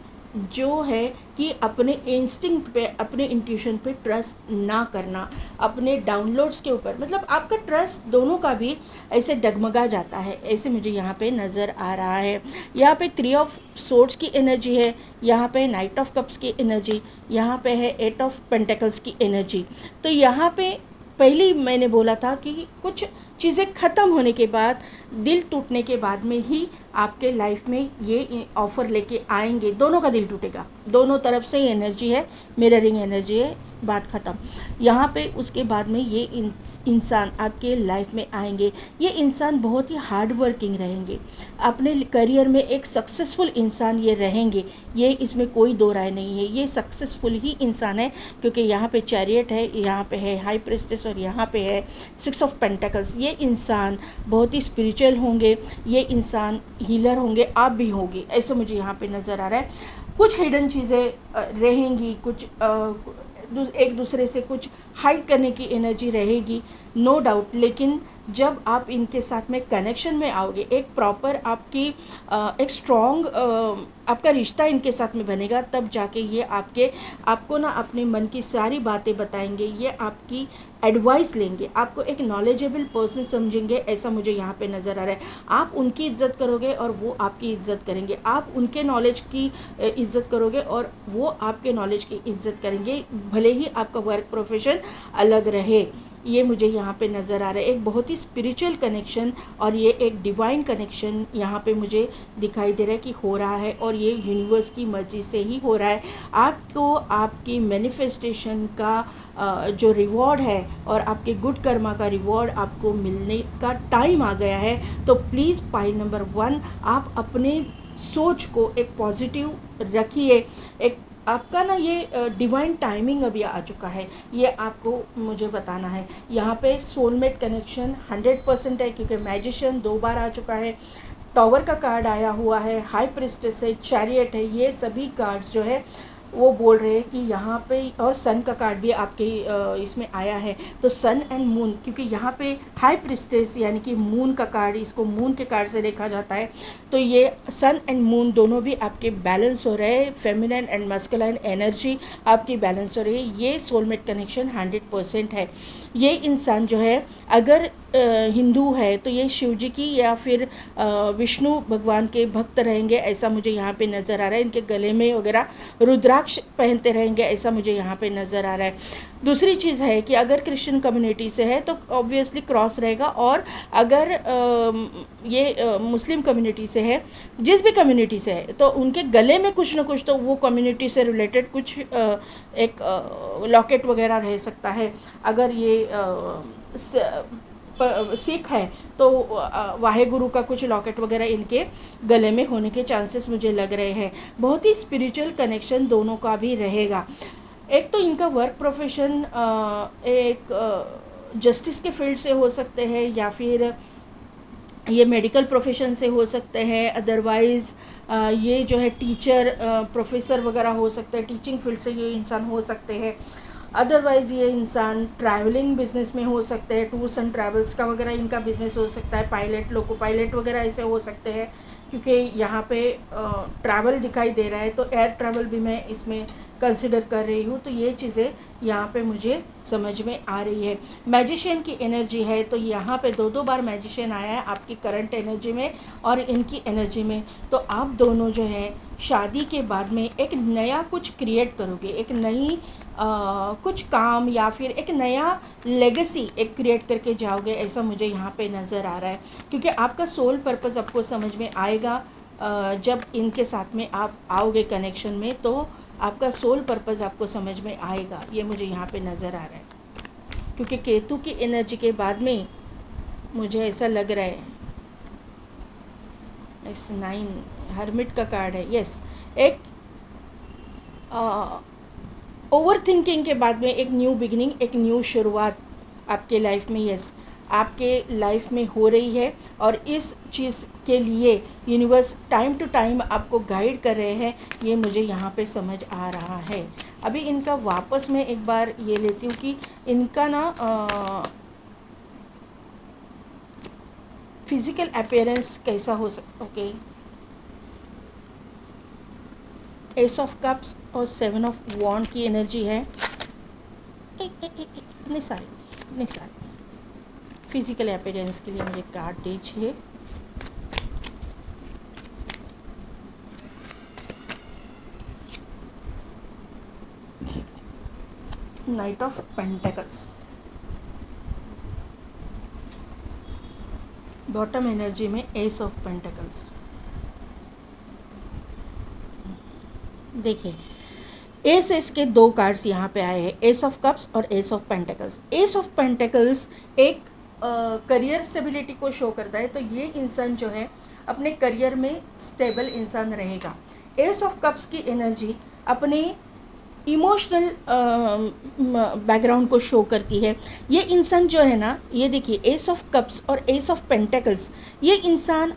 जो है कि अपने इंस्टिंक्ट पे, अपने इंट्यूशन पे ट्रस्ट ना करना, अपने डाउनलोड्स के ऊपर, मतलब आपका ट्रस्ट दोनों का भी ऐसे डगमगा जाता है, ऐसे मुझे यहाँ पे नज़र आ रहा है। यहाँ पे 3 ऑफ सोर्ड्स की एनर्जी है, यहाँ पे नाइट ऑफ कप्स की एनर्जी, यहाँ पे है 8 ऑफ पेंटिकल्स की एनर्जी। तो यहाँ पे पहले ही मैंने बोला था कि कुछ चीज़ें ख़त्म होने के बाद, दिल टूटने के बाद में ही आपके लाइफ में ये ऑफ़र लेके आएंगे। दोनों का दिल टूटेगा, दोनों तरफ से ही एनर्जी है, मिररिंग एनर्जी है, बात ख़त्म। यहाँ पे उसके बाद में ये इंसान आपके लाइफ में आएंगे। ये इंसान बहुत ही हार्ड वर्किंग रहेंगे, अपने करियर में एक सक्सेसफुल इंसान ये रहेंगे, ये इसमें कोई दो राय नहीं है। ये सक्सेसफुल ही इंसान है, क्योंकि यहाँ पे चैरियट है, यहाँ पे है हाई प्रिस्टेस और यहाँ पे है 6 ऑफ पेंटिकल्स। ये इंसान बहुत ही स्पिरिचुअल होंगे, ये इंसान हीलर होंगे, आप भी होंगे, ऐसे मुझे यहाँ पे नज़र आ रहा है। कुछ हिडन चीज़ें रहेंगी, कुछ एक दूसरे से कुछ हाइड करने की एनर्जी रहेगी, नो डाउट। लेकिन जब आप इनके साथ में कनेक्शन में आओगे, एक प्रॉपर आपकी एक स्ट्रॉन्ग आपका रिश्ता इनके साथ में बनेगा, तब जाके ये आपको ना अपने मन की सारी बातें बताएंगे, ये आपकी एडवाइस लेंगे, आपको एक नॉलेजेबल पर्सन समझेंगे, ऐसा मुझे यहाँ पे नज़र आ रहा है। आप उनकी इज्जत करोगे और वो आपकी इज्जत करेंगे, आप उनके नॉलेज की इज्जत करोगे और वो आपके नॉलेज की इज्जत करेंगे, भले ही आपका वर्क प्रोफेशन अलग रहे। ये मुझे यहाँ पे नज़र आ रहा है, एक बहुत ही स्पिरिचुअल कनेक्शन और ये एक डिवाइन कनेक्शन यहाँ पे मुझे दिखाई दे रहा है कि हो रहा है, और ये यूनिवर्स की मर्जी से ही हो रहा है। आपको आपकी मैनिफेस्टेशन का जो रिवॉर्ड है और आपके गुड कर्मा का रिवॉर्ड आपको मिलने का टाइम आ गया है। तो प्लीज़ पाइल नंबर 1, आप अपने सोच को एक पॉजिटिव रखिए। एक आपका ना ये डिवाइन टाइमिंग अभी आ चुका है, ये आपको मुझे बताना है। यहाँ पे सोलमेट कनेक्शन 100% है, क्योंकि मैजिशियन 2 बार आ चुका है, टॉवर का कार्ड आया हुआ है, हाई प्रिस्टेस है, चैरियट है, ये सभी कार्ड्स जो है वो बोल रहे हैं कि यहाँ पे, और सन का कार्ड भी आपके इसमें आया है। तो सन एंड मून, क्योंकि यहाँ पे हाई प्रिस्टेस यानी कि मून का कार्ड, इसको मून के कार्ड से देखा जाता है, तो ये सन एंड मून दोनों भी आपके बैलेंस हो रहे हैं, फेमिनिन एंड मस्कुलाइन एनर्जी आपकी बैलेंस हो रही है। ये सोलमेट कनेक्शन 100% है। ये इंसान जो है अगर हिंदू है तो ये शिव जी की या फिर विष्णु भगवान के भक्त रहेंगे, ऐसा मुझे यहाँ पे नज़र आ रहा है। इनके गले में वगैरह रुद्राक्ष पहनते रहेंगे, ऐसा मुझे यहाँ पे नज़र आ रहा है। दूसरी चीज़ है कि अगर क्रिश्चियन कम्युनिटी से है तो ऑब्वियसली क्रॉस रहेगा, और अगर ये मुस्लिम कम्युनिटी से है, जिस भी कम्युनिटी से है, तो उनके गले में कुछ ना कुछ तो वो कम्युनिटी से रिलेटेड कुछ एक लॉकेट वगैरह रह सकता है। अगर ये सिख है तो वाहेगुरु का कुछ लॉकेट वगैरह इनके गले में होने के चांसेस मुझे लग रहे हैं। बहुत ही स्पिरिचुअल कनेक्शन दोनों का भी रहेगा। एक तो इनका वर्क प्रोफेशन एक जस्टिस के फील्ड से हो सकते हैं, या फिर ये मेडिकल प्रोफेशन से हो सकते हैं, अदरवाइज़ ये जो है टीचर प्रोफेसर वगैरह हो सकते हैं, टीचिंग फील्ड से ये इंसान हो सकते हैं। अदरवाइज़ ये इंसान ट्रैवलिंग बिजनेस में हो सकते हैं, टूर्स एंड ट्रैवल्स का वगैरह इनका बिजनेस हो सकता है, पायलट, लोको पायलट वगैरह ऐसे हो सकते हैं, क्योंकि यहाँ पे ट्रैवल दिखाई दे रहा है, तो एयर ट्रैवल भी मैं इसमें कंसिडर कर रही हूँ। तो ये चीज़ें यहाँ पे मुझे समझ में आ रही है। मैजिशियन की एनर्जी है, तो यहाँ पे 2 बार मैजिशियन आया है आपकी करंट एनर्जी में और इनकी एनर्जी में। तो आप दोनों जो है शादी के बाद में एक नया कुछ क्रिएट करोगे, एक नई कुछ काम या फिर एक नया लेगेसी एक क्रिएट करके जाओगे, ऐसा मुझे यहाँ पे नज़र आ रहा है। क्योंकि आपका सोल पर्पस आपको समझ में आएगा जब इनके साथ में आप आओगे कनेक्शन में, तो आपका सोल पर्पस आपको समझ में आएगा, ये मुझे यहाँ पे नज़र आ रहा है। क्योंकि केतु की एनर्जी के बाद में मुझे ऐसा लग रहा है, इस 9 हर्मिट का कार्ड है, यस, एक ओवर थिंकिंग के बाद में एक न्यू बिगिनिंग, एक न्यू शुरुआत आपके लाइफ में, यस, आपके लाइफ में हो रही है। और इस चीज़ के लिए यूनिवर्स टाइम टू टाइम आपको गाइड कर रहे हैं, ये मुझे यहाँ पे समझ आ रहा है। अभी इनका वापस मैं एक बार ये लेती हूँ कि इनका ना फिजिकल अपीयरेंस कैसा हो सकता, ओके। एस ऑफ कप्स और 7 ऑफ वॉन्ड की एनर्जी है। इतने सारे फिजिकल अपीयरेंस के लिए मुझे कार्ड दीजिए। Night of pentacles, bottom energy में एस ऑफ पेंटिकल्स। देखिए, एस के दो कार्ड्स यहाँ पे आए हैं, एस ऑफ कप्स और S of pentacles. S of pentacles एक करियर स्टेबिलिटी को शो करता है, तो ये इंसान जो है अपने करियर में स्टेबल इंसान रहेगा। एस ऑफ कप्स की एनर्जी अपने इमोशनल बैकग्राउंड को शो करती है। ये इंसान जो है ना, ये देखिए, एस ऑफ कप्स और एस ऑफ पेंटिकल्स, ये इंसान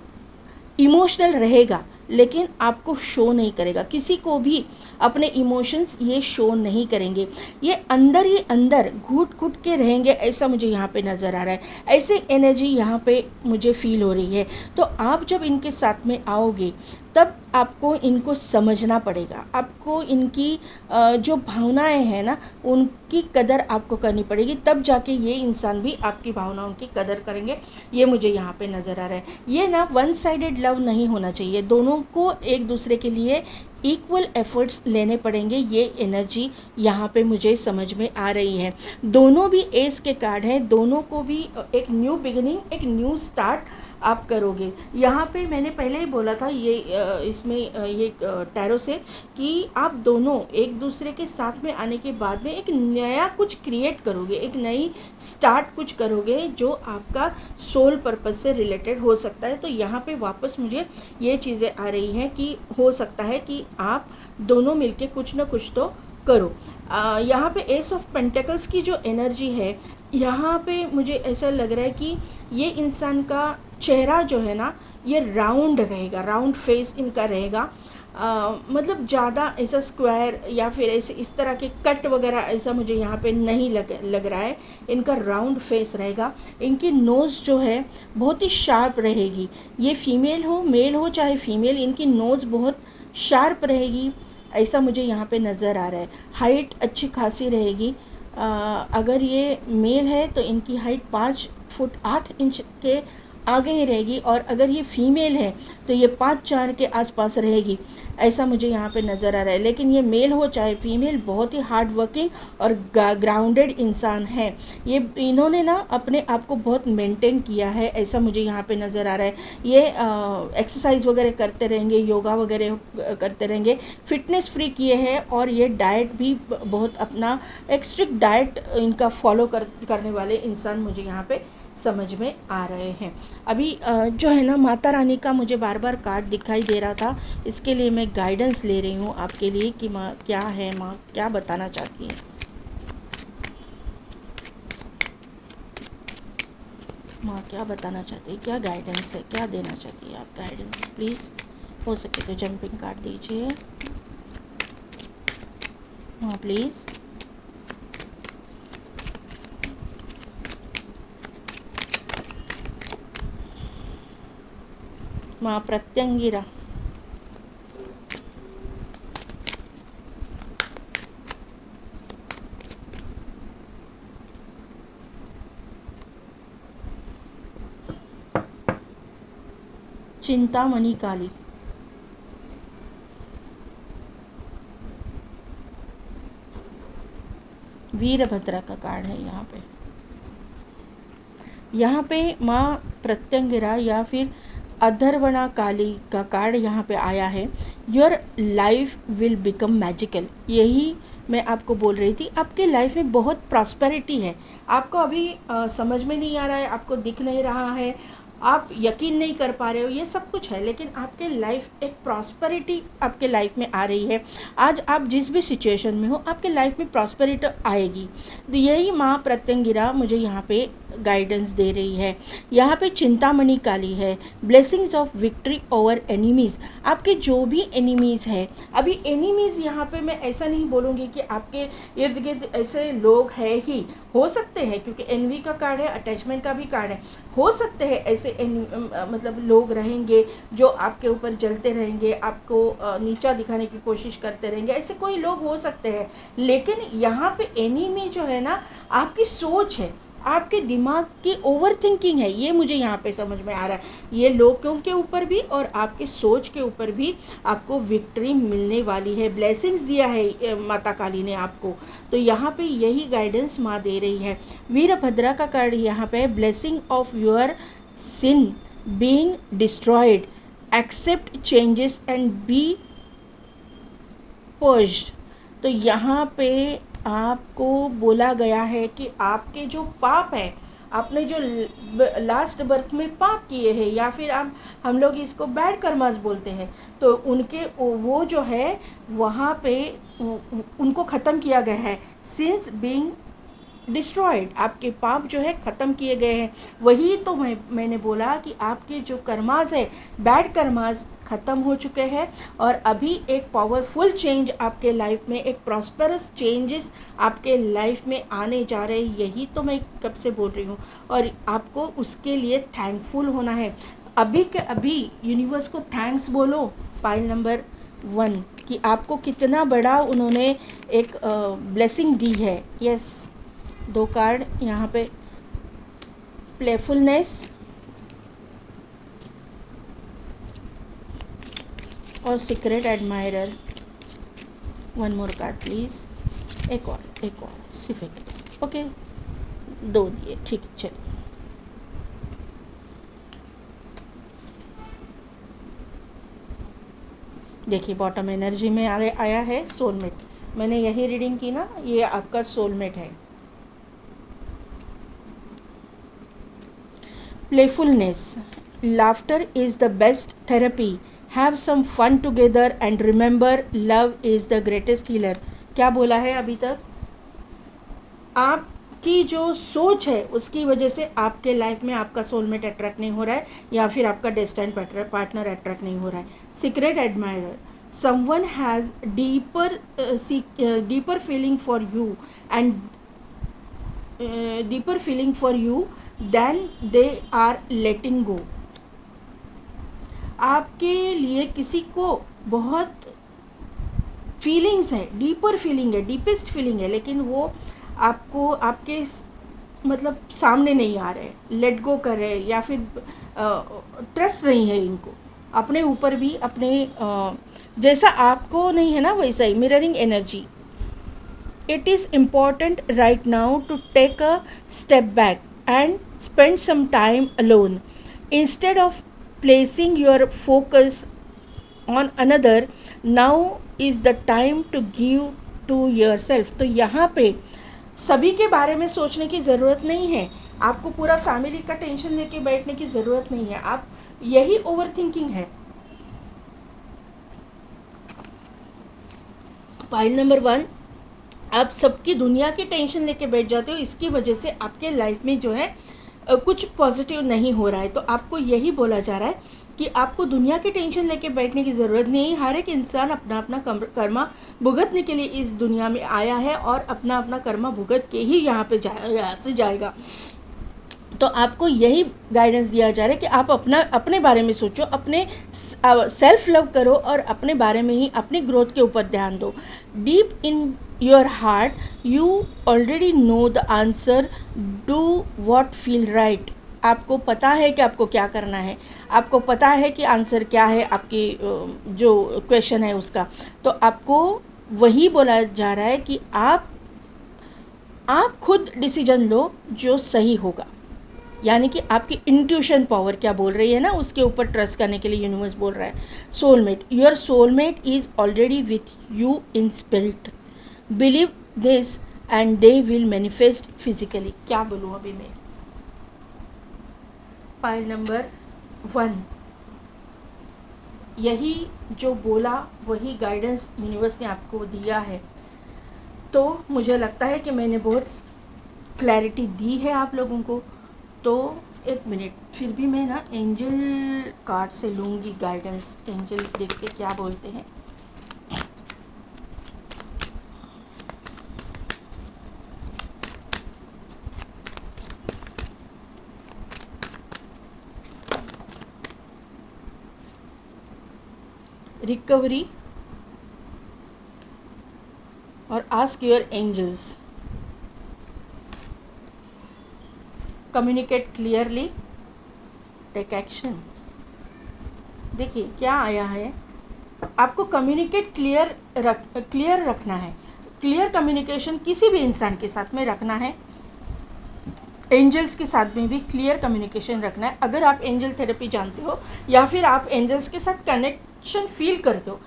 इमोशनल रहेगा लेकिन आपको शो नहीं करेगा, किसी को भी अपने इमोशंस ये शो नहीं करेंगे, ये अंदर घुट घुट के रहेंगे, ऐसा मुझे यहाँ पे नज़र आ रहा है। ऐसे एनर्जी यहाँ पे मुझे फील हो रही है। तो आप जब इनके साथ में आओगे तब आपको इनको समझना पड़ेगा, आपको इनकी जो भावनाएं हैं ना, उनकी कदर आपको करनी पड़ेगी, तब जाके ये इंसान भी आपकी भावनाओं की कदर करेंगे। ये मुझे यहाँ पे नज़र आ रहा है। ये ना वन साइडेड लव नहीं होना चाहिए, दोनों को एक दूसरे के लिए इक्वल एफर्ट्स लेने पड़ेंगे। ये एनर्जी यहाँ पे मुझे समझ में आ रही है। दोनों भी एस के कार्ड हैं, दोनों को भी एक न्यू बिगिनिंग, एक न्यू स्टार्ट आप करोगे। यहाँ पे मैंने पहले ही बोला था ये इसमें ये टैरो से कि आप दोनों एक दूसरे के साथ में आने के बाद में एक नया कुछ क्रिएट करोगे, एक नई स्टार्ट कुछ करोगे जो आपका सोल पर्पस से रिलेटेड हो सकता है। तो यहाँ पे वापस मुझे ये चीज़ें आ रही हैं कि हो सकता है कि आप दोनों मिलके कुछ ना कुछ तो करो। यहाँ पे एस ऑफ पेंटिकल्स की जो एनर्जी है, यहाँ पे मुझे ऐसा लग रहा है कि ये इंसान का चेहरा जो है ना, ये राउंड रहेगा, राउंड फेस इनका रहेगा। मतलब ज़्यादा ऐसा स्क्वायर या फिर ऐसे इस तरह के कट वगैरह ऐसा मुझे यहाँ पे नहीं लग रहा है। इनका राउंड फेस रहेगा। इनकी नोज़ जो है बहुत ही शार्प रहेगी। ये फीमेल हो मेल हो चाहे फीमेल, इनकी नोज़ बहुत शार्प रहेगी, ऐसा मुझे यहाँ पे नज़र आ रहा है। हाइट अच्छी खासी रहेगी। अगर ये मेल है तो इनकी हाइट 5 फुट 8 इंच के आगे ही रहेगी, और अगर ये फीमेल है तो ये 5'4" के आसपास रहेगी, ऐसा मुझे यहाँ पे नज़र आ रहा है। लेकिन ये मेल हो चाहे फीमेल, बहुत ही हार्ड वर्किंग और ग्राउंडेड इंसान है। ये इन्होंने ना अपने आप को बहुत मेंटेन किया है, ऐसा मुझे यहाँ पे नज़र आ रहा है। ये एक्सरसाइज वगैरह करते रहेंगे, योगा वगैरह करते रहेंगे, फिटनेस फ्री किए हैं, और ये डाइट भी बहुत अपना एक स्ट्रिक्ट डाइट इनका फॉलो करने वाले इंसान मुझे यहाँ पे समझ में आ रहे हैं। अभी जो है ना, माता रानी का मुझे बार बार कार्ड दिखाई दे रहा था, इसके लिए मैं गाइडेंस ले रही हूँ आपके लिए कि माँ क्या है, माँ क्या बताना चाहती है। माँ क्या बताना चाहती है, क्या गाइडेंस है, क्या देना चाहती है आप गाइडेंस, प्लीज़ हो सके तो जंपिंग कार्ड दीजिए माँ प्लीज़। माँ प्रत्यंगिरा, चिंतामणि काली, वीरभद्रा का कार्ड है यहाँ पे माँ प्रत्यंगिरा या फिर अधर्वणा काली का कार्ड यहाँ पे आया है। Your life will become magical, यही मैं आपको बोल रही थी। आपके लाइफ में बहुत प्रॉस्पेरिटी है, आपको अभी समझ में नहीं आ रहा है, आपको दिख नहीं रहा है, आप यकीन नहीं कर पा रहे हो, ये सब कुछ है, लेकिन आपके लाइफ एक प्रॉस्पेरिटी आपके लाइफ में आ रही है। आज आप जिस भी सिचुएशन में हो, आपके लाइफ में प्रॉस्पेरिटी आएगी। तो यही माँ प्रत्यंगिरा मुझे यहाँ पे गाइडेंस दे रही है। यहाँ पे चिंतामणि काली है, blessings of victory over enemies. आपके जो भी एनिमीज़ है, अभी एनिमीज़ यहाँ पे मैं ऐसा नहीं बोलूँगी कि आपके इर्द गिर्द ऐसे लोग हैं ही, हो सकते हैं, क्योंकि एनवी का कार्ड है, अटैचमेंट का भी कार्ड है, हो सकते हैं ऐसे मतलब लोग रहेंगे जो आपके ऊपर जलते रहेंगे, आपको नीचा दिखाने की कोशिश करते रहेंगे, ऐसे कोई लोग हो सकते हैं। लेकिन यहाँ पे एनीमी जो है ना, आपकी सोच है, आपके दिमाग की ओवर थिंकिंग है, ये मुझे यहाँ पे समझ में आ रहा है। ये लोगों के ऊपर भी और आपके सोच के ऊपर भी आपको विक्ट्री मिलने वाली है। ब्लेसिंग्स दिया है माता काली ने आपको, तो यहाँ पे यही गाइडेंस माँ दे रही है। वीरभद्रा का कार्ड यहाँ पे blessing of your sin being destroyed, accept changes and be purged. तो यहाँ पे आपको बोला गया है कि आपके जो पाप है, आपने जो लास्ट बर्थ में पाप किए हैं, या फिर हम लोग इसको बैड कर्मास बोलते हैं, तो उनके वो जो है वहाँ पे उनको ख़त्म किया गया है। सिंस बीइंग डिस्ट्रॉयड, आपके पाप जो है ख़त्म किए गए हैं। वही तो मैंने बोला कि आपके जो कर्मास है, बैड कर्मास ख़त्म हो चुके हैं, और अभी एक पावरफुल चेंज आपके लाइफ में, एक प्रॉस्पेरस चेंजेस आपके लाइफ में आने जा रहे हैं। यही तो मैं कब से बोल रही हूँ, और आपको उसके लिए थैंकफुल होना है। अभी के अभी यूनिवर्स को थैंक्स बोलो, पाइल नंबर 1, कि आपको कितना बड़ा उन्होंने एक ब्लेसिंग दी है। यस, 2 कार्ड यहाँ पे, प्लेफुलनेस और secret admirer. 1 more card please, एक और सिर्फ एक। ओके, 2 दिए, ठीक है, चलिए। देखिए बॉटम एनर्जी में आया है सोलमेट। मैंने यही रीडिंग की ना, ये आपका सोलमेट है। Playfulness, laughter is the best therapy. Have some fun together and remember love is the greatest healer. क्या बोला है अभी तक? आपकी जो सोच है उसकी वजह से आपके लाइफ में आपका सोलमेट अट्रैक्ट नहीं हो रहा है, या फिर आपका डेस्टिन्ड पार्टनर अट्रैक्ट नहीं हो रहा है। Secret admirer, someone has deeper feeling for you and deeper feeling for you than they are letting go. आपके लिए किसी को बहुत फीलिंग्स है, डीपर फीलिंग है, डीपेस्ट फीलिंग है, लेकिन वो आपको आपके मतलब सामने नहीं आ रहे, लेट गो कर रहे, या फिर ट्रस्ट नहीं है इनको अपने ऊपर भी, अपने जैसा आपको नहीं है ना वैसा ही। Mirroring energy, it is important right now to take a step back and spend some time alone. Instead of placing your focus on another, now is the time to give to yourself. तो यहाँ पे सभी के बारे में सोचने की ज़रूरत नहीं है, आपको पूरा फैमिली का टेंशन लेके बैठने की ज़रूरत नहीं है। आप, यही ओवर थिंकिंग है। पाइल नंबर 1, आप सबकी दुनिया की टेंशन लेके बैठ जाते हो, इसकी वजह से आपके लाइफ में जो है कुछ पॉजिटिव नहीं हो रहा है। तो आपको यही बोला जा रहा है कि आपको दुनिया की टेंशन लेके बैठने की ज़रूरत नहीं। हर एक इंसान अपना अपना कर्मा भुगतने के लिए इस दुनिया में आया है, और अपना अपना कर्मा भुगत के ही यहाँ से जाएगा। तो आपको यही गाइडेंस दिया जा रहा है कि आप अपने बारे में सोचो, अपने सेल्फ लव करो, और अपने बारे में ही, अपनी ग्रोथ के ऊपर ध्यान दो। Deep in your heart you already know the answer, do what feel right. आपको पता है कि आपको क्या करना है, आपको पता है कि आंसर क्या है आपकी जो क्वेश्चन है उसका। तो आपको वही बोला जा रहा है कि आप खुद डिसीजन लो जो सही होगा, यानी कि आपकी इंट्यूशन पावर क्या बोल रही है ना, उसके ऊपर ट्रस्ट करने के लिए यूनिवर्स बोल रहा है। Soulmate, your soulmate is already with you in spirit, believe this and they will manifest physically. क्या बोलूँ अभी मैं? पाइल नंबर 1, यही जो बोला वही गाइडेंस यूनिवर्स ने आपको दिया है। तो मुझे लगता है कि मैंने बहुत क्लैरिटी दी है आप लोगों को। तो एक मिनट, फिर भी मैं ना एंजल कार्ड से लूँगी गाइडेंस। एंजल देखते क्या बोलते हैं। रिकवरी और ask your angels, communicate clearly, take action. देखिए क्या आया है, आपको कम्युनिकेट क्लियर रखना है। क्लियर कम्युनिकेशन किसी भी इंसान के साथ में रखना है। एंजल्स के साथ में भी क्लियर कम्युनिकेशन रखना है। अगर आप एंजल थेरेपी जानते हो या फिर आप एंजल्स के साथ कनेक्शन फील करते हो,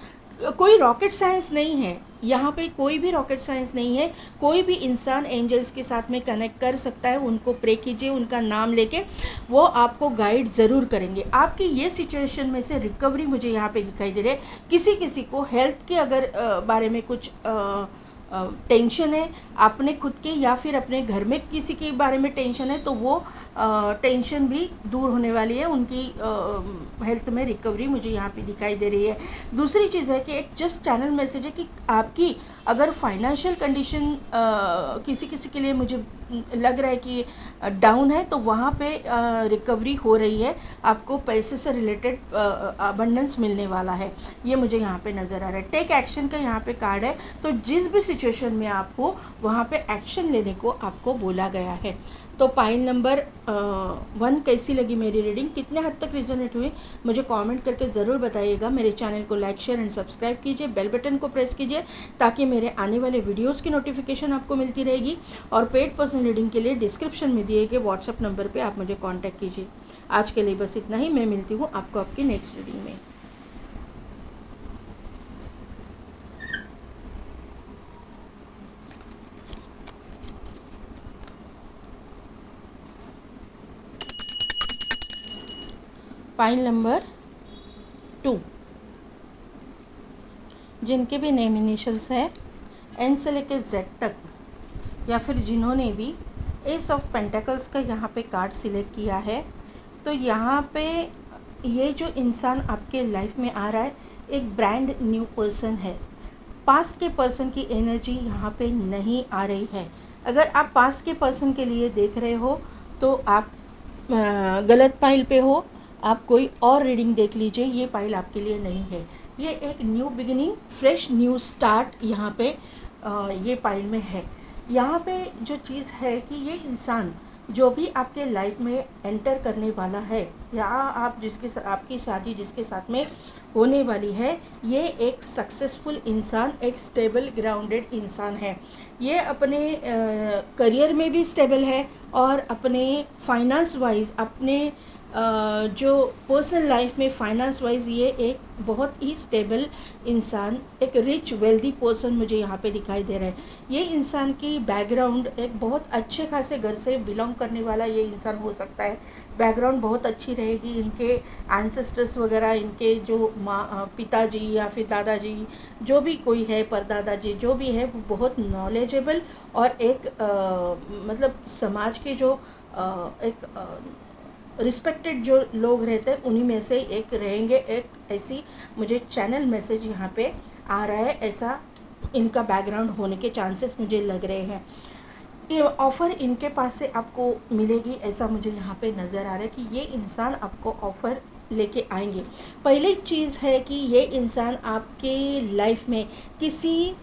कोई रॉकेट साइंस नहीं है यहाँ पे, कोई भी रॉकेट साइंस नहीं है। कोई भी इंसान एंजल्स के साथ में कनेक्ट कर सकता है। उनको प्रे कीजिए, उनका नाम लेके, वो आपको गाइड ज़रूर करेंगे। आपकी ये सिचुएशन में से रिकवरी मुझे यहाँ पे दिखाई दे रही है। किसी किसी को हेल्थ के अगर बारे में कुछ टेंशन है, अपने खुद के या फिर अपने घर में किसी के बारे में टेंशन है, तो वो टेंशन भी दूर होने वाली है। उनकी हेल्थ में रिकवरी मुझे यहाँ पे दिखाई दे रही है। दूसरी चीज़ है कि एक जस्ट चैनल मैसेज है कि आपकी अगर फाइनेंशियल कंडीशन किसी किसी के लिए मुझे लग रहा है कि डाउन है, तो वहाँ पे रिकवरी हो रही है। आपको पैसे से रिलेटेड अबंडेंस मिलने वाला है, ये मुझे यहाँ पे नज़र आ रहा है। टेक एक्शन का यहाँ पे कार्ड है, तो जिस भी सिचुएशन में आप हो वहाँ पे एक्शन लेने को आपको बोला गया है। तो पाइल नंबर 1 कैसी लगी मेरी रीडिंग, कितने हद तक रिजोनेट हुई, मुझे कमेंट करके ज़रूर बताइएगा। मेरे चैनल को लाइक, शेयर एंड सब्सक्राइब कीजिए, बेल बटन को प्रेस कीजिए ताकि मेरे आने वाले वीडियोस की नोटिफिकेशन आपको मिलती रहेगी। और पेड पर्सनल रीडिंग के लिए डिस्क्रिप्शन में दिए गए व्हाट्सएप नंबर पर आप मुझे कॉन्टैक्ट कीजिए। आज के लिए बस इतना ही। मैं मिलती हूँ आपको आपकी नेक्स्ट रीडिंग में। पाइल नंबर 2, जिनके भी नेम इनिशियल्स है एन से लेकर जेड तक, या फिर जिन्होंने भी एस ऑफ पेंटिकल्स का यहाँ पे कार्ड सिलेक्ट किया है, तो यहाँ पे ये जो इंसान आपके लाइफ में आ रहा है एक ब्रांड न्यू पर्सन है। पास्ट के पर्सन की एनर्जी यहाँ पे नहीं आ रही है। अगर आप पास्ट के पर्सन के लिए देख रहे हो तो आप गलत पाइल पे हो। आप कोई और रीडिंग देख लीजिए, ये पाइल आपके लिए नहीं है। ये एक new beginning, fresh new start यहाँ पे ये पाइल में है। यहाँ पे जो चीज़ है कि ये इंसान जो भी आपके लाइफ में एंटर करने वाला है, या आप आपकी शादी जिसके साथ में होने वाली है, ये एक सक्सेसफुल इंसान, एक स्टेबल ग्राउंडेड इंसान है। ये अपने करियर में भी स्टेबल है और अपने फाइनेंस वाइज, अपने जो पर्सनल लाइफ में फाइनेंस वाइज ये एक बहुत ही स्टेबल इंसान, एक रिच वेल्दी पर्सन मुझे यहाँ पे दिखाई दे रहा है। ये इंसान की बैकग्राउंड एक बहुत अच्छे खासे घर से बिलोंग करने वाला ये इंसान हो सकता है। बैकग्राउंड बहुत अच्छी रहेगी, इनके एंसेस्टर्स वगैरह, इनके जो पिताजी या फिर दादाजी, जो भी कोई है, परदादाजी जो भी है, वो बहुत नॉलेजेबल और एक मतलब समाज के जो एक रिस्पेक्टेड जो लोग रहते हैं उन्हीं में से एक रहेंगे। एक ऐसी मुझे चैनल मैसेज यहाँ पे आ रहा है, ऐसा इनका बैकग्राउंड होने के चांसेस मुझे लग रहे हैं। ये ऑफ़र इनके पास से आपको मिलेगी, ऐसा मुझे यहाँ पे नज़र आ रहा है कि ये इंसान आपको ऑफ़र लेके आएंगे। पहली चीज़ है कि ये इंसान आपके लाइफ में किसी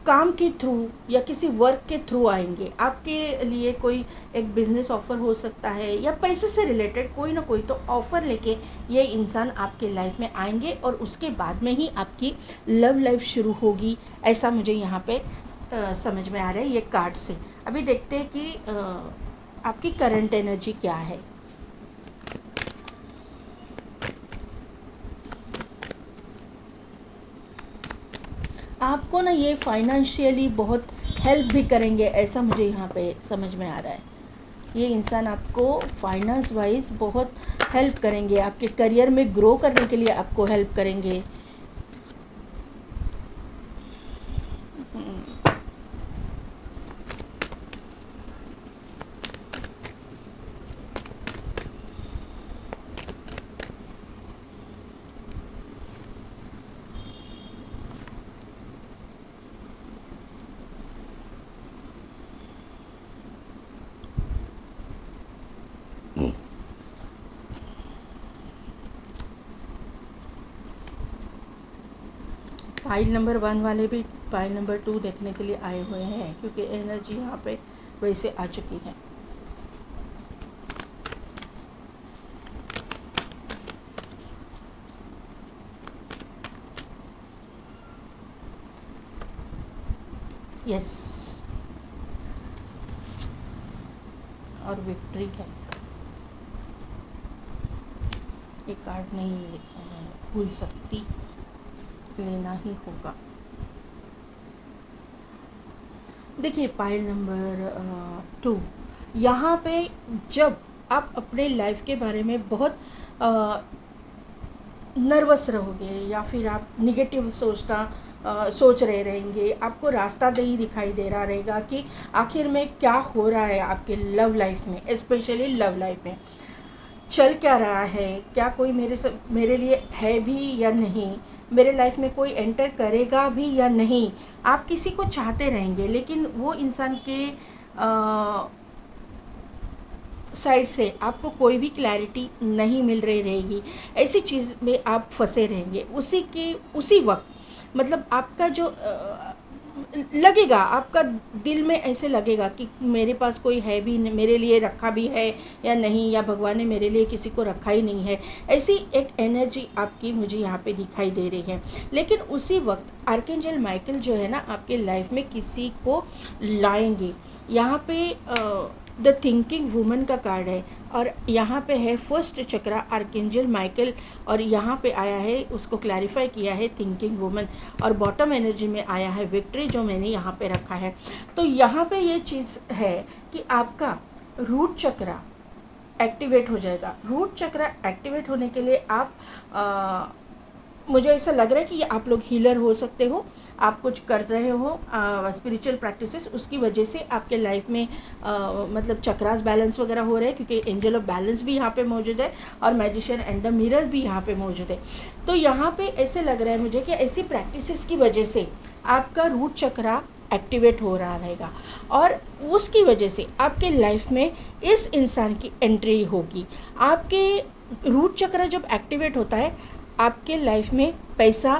काम के थ्रू या किसी वर्क के थ्रू आएंगे। आपके लिए कोई एक बिज़नेस ऑफ़र हो सकता है या पैसे से रिलेटेड कोई ना कोई तो ऑफ़र लेके ये इंसान आपके लाइफ में आएंगे और उसके बाद में ही आपकी लव लाइफ शुरू होगी, ऐसा मुझे यहाँ पे समझ में आ रहा है ये कार्ड से। अभी देखते हैं कि आपकी करंट एनर्जी क्या है। आपको ना ये फाइनेंशियली बहुत हेल्प भी करेंगे, ऐसा मुझे यहाँ पे समझ में आ रहा है। ये इंसान आपको फाइनेंस वाइज बहुत हेल्प करेंगे, आपके करियर में ग्रो करने के लिए आपको हेल्प करेंगे। पाइल नंबर 1 वाले भी पाइल नंबर 2 देखने के लिए आए हुए हैं, क्योंकि एनर्जी यहाँ पे वैसे आ चुकी है। यस, और विक्ट्री है। ये कार्ड नहीं भूल सकती, लेना ही होगा। देखिए पाइल नंबर 2, यहाँ पे जब आप अपने लाइफ के बारे में बहुत नर्वस रहोगे या फिर आप निगेटिव सोच रहे रहेंगे, आपको रास्ता नहीं दिखाई दे रहा रहेगा कि आखिर में क्या हो रहा है आपके लव लाइफ में, स्पेशली लव लाइफ में चल क्या रहा है, क्या कोई मेरे लिए है भी या नहीं, मेरे लाइफ में कोई एंटर करेगा भी या नहीं। आप किसी को चाहते रहेंगे, लेकिन वो इंसान के साइड से आपको कोई भी क्लैरिटी नहीं मिल रही रहेगी। ऐसी चीज़ में आप फंसे रहेंगे। उसी वक्त मतलब आपका जो लगेगा, आपका दिल में ऐसे लगेगा कि मेरे पास कोई है भी, मेरे लिए रखा भी है या नहीं, या भगवान ने मेरे लिए किसी को रखा ही नहीं है। ऐसी एक एनर्जी आपकी मुझे यहाँ पे दिखाई दे रही है। लेकिन उसी वक्त आर्कएंजल माइकल जो है ना, आपके लाइफ में किसी को लाएंगे। यहाँ पे द थिंकिंग वुमन का कार्ड है, और यहाँ पे है फर्स्ट चक्रा आर्कएंजल माइकल, और यहाँ पे आया है, उसको क्लैरिफाई किया है थिंकिंग वुमन, और बॉटम एनर्जी में आया है विक्ट्री, जो मैंने यहाँ पे रखा है। तो यहाँ पे ये चीज़ है कि आपका रूट चक्रा एक्टिवेट हो जाएगा। रूट चक्रा एक्टिवेट होने के लिए आप मुझे ऐसा लग रहा है कि आप लोग हीलर हो सकते हो, आप कुछ कर रहे हो स्पिरिचुअल प्रैक्टिसेस, उसकी वजह से आपके लाइफ में मतलब चक्रास बैलेंस वगैरह हो रहे हैं, क्योंकि एंजल ऑफ बैलेंस भी यहाँ पे मौजूद है और मैजिशियन एंड द मिरर भी यहाँ पे मौजूद है। तो यहाँ पे ऐसे लग रहा है मुझे कि ऐसी प्रैक्टिसेस की वजह से आपका रूट चक्रा एक्टिवेट हो रहा रहेगा, और उसकी वजह से आपके लाइफ में इस इंसान की एंट्री होगी। आपके रूट चक्रा जब एक्टिवेट होता है, आपके लाइफ में पैसा,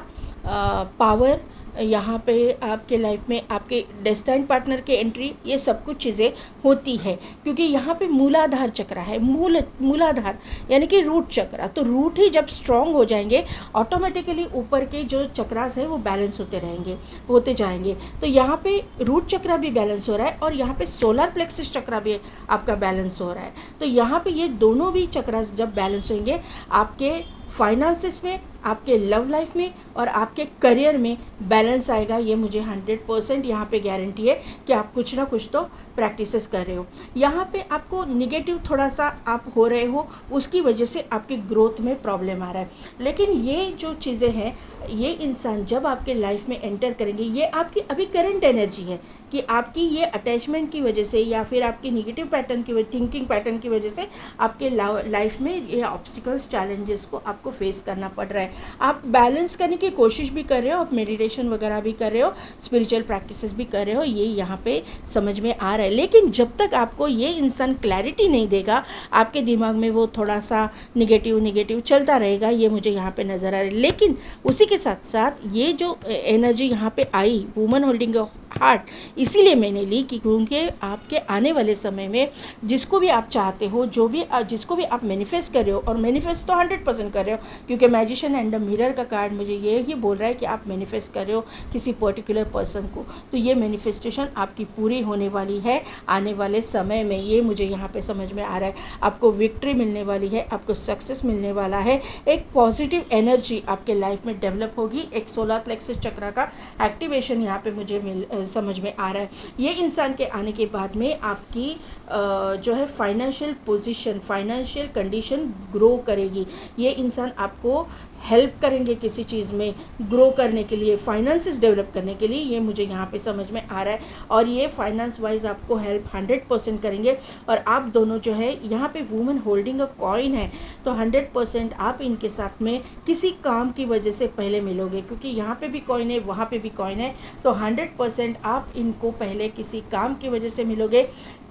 पावर, यहाँ पे आपके लाइफ में आपके डेस्टाइन पार्टनर के एंट्री, ये सब कुछ चीज़ें होती है, क्योंकि यहाँ पे मूलाधार चक्र है। मूलाधार यानी कि रूट चक्र। तो रूट ही जब स्ट्रॉन्ग हो जाएंगे, ऑटोमेटिकली ऊपर के जो चक्रास है वो बैलेंस होते जाएंगे। तो यहाँ पे रूट चक्र भी बैलेंस हो रहा है, और यहाँ पे सोलर प्लेक्सस चक्र भी आपका बैलेंस हो रहा है। तो यहाँ पे ये दोनों भी चक्रास जब बैलेंस होंगे, आपके फाइनेंसेस में, आपके लव लाइफ में और आपके करियर में बैलेंस आएगा। ये मुझे 100% यहाँ पे गारंटी है कि आप कुछ ना कुछ तो प्रैक्टिसेस कर रहे हो। यहाँ पे आपको निगेटिव थोड़ा सा आप हो रहे हो, उसकी वजह से आपकी ग्रोथ में प्रॉब्लम आ रहा है। लेकिन ये जो चीज़ें हैं, ये इंसान जब आपके लाइफ में एंटर करेंगे, ये आपकी अभी करंट एनर्जी है कि आपकी ये अटैचमेंट की वजह से या फिर आपकी निगेटिव पैटर्न की थिंकिंग पैटर्न की वजह से आपके लाइफ में ये ऑब्स्टिकल्स, चैलेंजेस को आपको फेस करना पड़ रहा है। आप बैलेंस करने की कोशिश भी कर रहे हो, आप मेडिटेशन वगैरह भी कर रहे हो, स्पिरिचुअल प्रैक्टिसेस भी कर रहे हो, ये यहाँ पे समझ में आ रहा है। लेकिन जब तक आपको ये इंसान क्लैरिटी नहीं देगा, आपके दिमाग में वो थोड़ा सा निगेटिव चलता रहेगा, ये मुझे यहाँ पे नज़र आ रहा है। लेकिन उसी के साथ साथ ये जो एनर्जी यहाँ पे आई, वुमन होल्डिंग अ हार्ट, इसीलिए मैंने ली कि क्योंकि आपके आने वाले समय में जिसको भी आप चाहते हो, जिसको भी आप मैनिफेस्ट कर रहे हो, और मैनिफेस्ट तो 100% कर रहे हो, क्योंकि मैजिशियन एंड द मिरर का कार्ड मुझे ये ही बोल रहा है कि आप मैनिफेस्ट कर रहे हो किसी पर्टिकुलर पर्सन को। तो ये मैनिफेस्टेशन आपकी पूरी होने वाली है आने वाले समय में, ये मुझे यहाँ पे समझ में आ रहा है। आपको विक्ट्री मिलने वाली है, आपको सक्सेस मिलने वाला है, एक पॉजिटिव एनर्जी आपके लाइफ में डेवलप होगी। एक सोलर प्लेक्सस चक्र का एक्टिवेशन यहाँ पे मुझे समझ में आ रहा है। ये इंसान के आने के बाद में आपकी जो है financial position, financial condition grow करेगी। ये इंसान आपको हेल्प करेंगे किसी चीज़ में ग्रो करने के लिए, फाइनेंसेस डेवलप करने के लिए, ये मुझे यहाँ पे समझ में आ रहा है। और ये फाइनेंस वाइज आपको हेल्प 100% करेंगे। और आप दोनों जो है यहाँ पे वुमन होल्डिंग अ कॉइन है, तो 100% आप इनके साथ में किसी काम की वजह से पहले मिलोगे, क्योंकि यहाँ पे भी कॉइन है, वहाँ पे भी कॉइन है। तो 100% आप इनको पहले किसी काम की वजह से मिलोगे,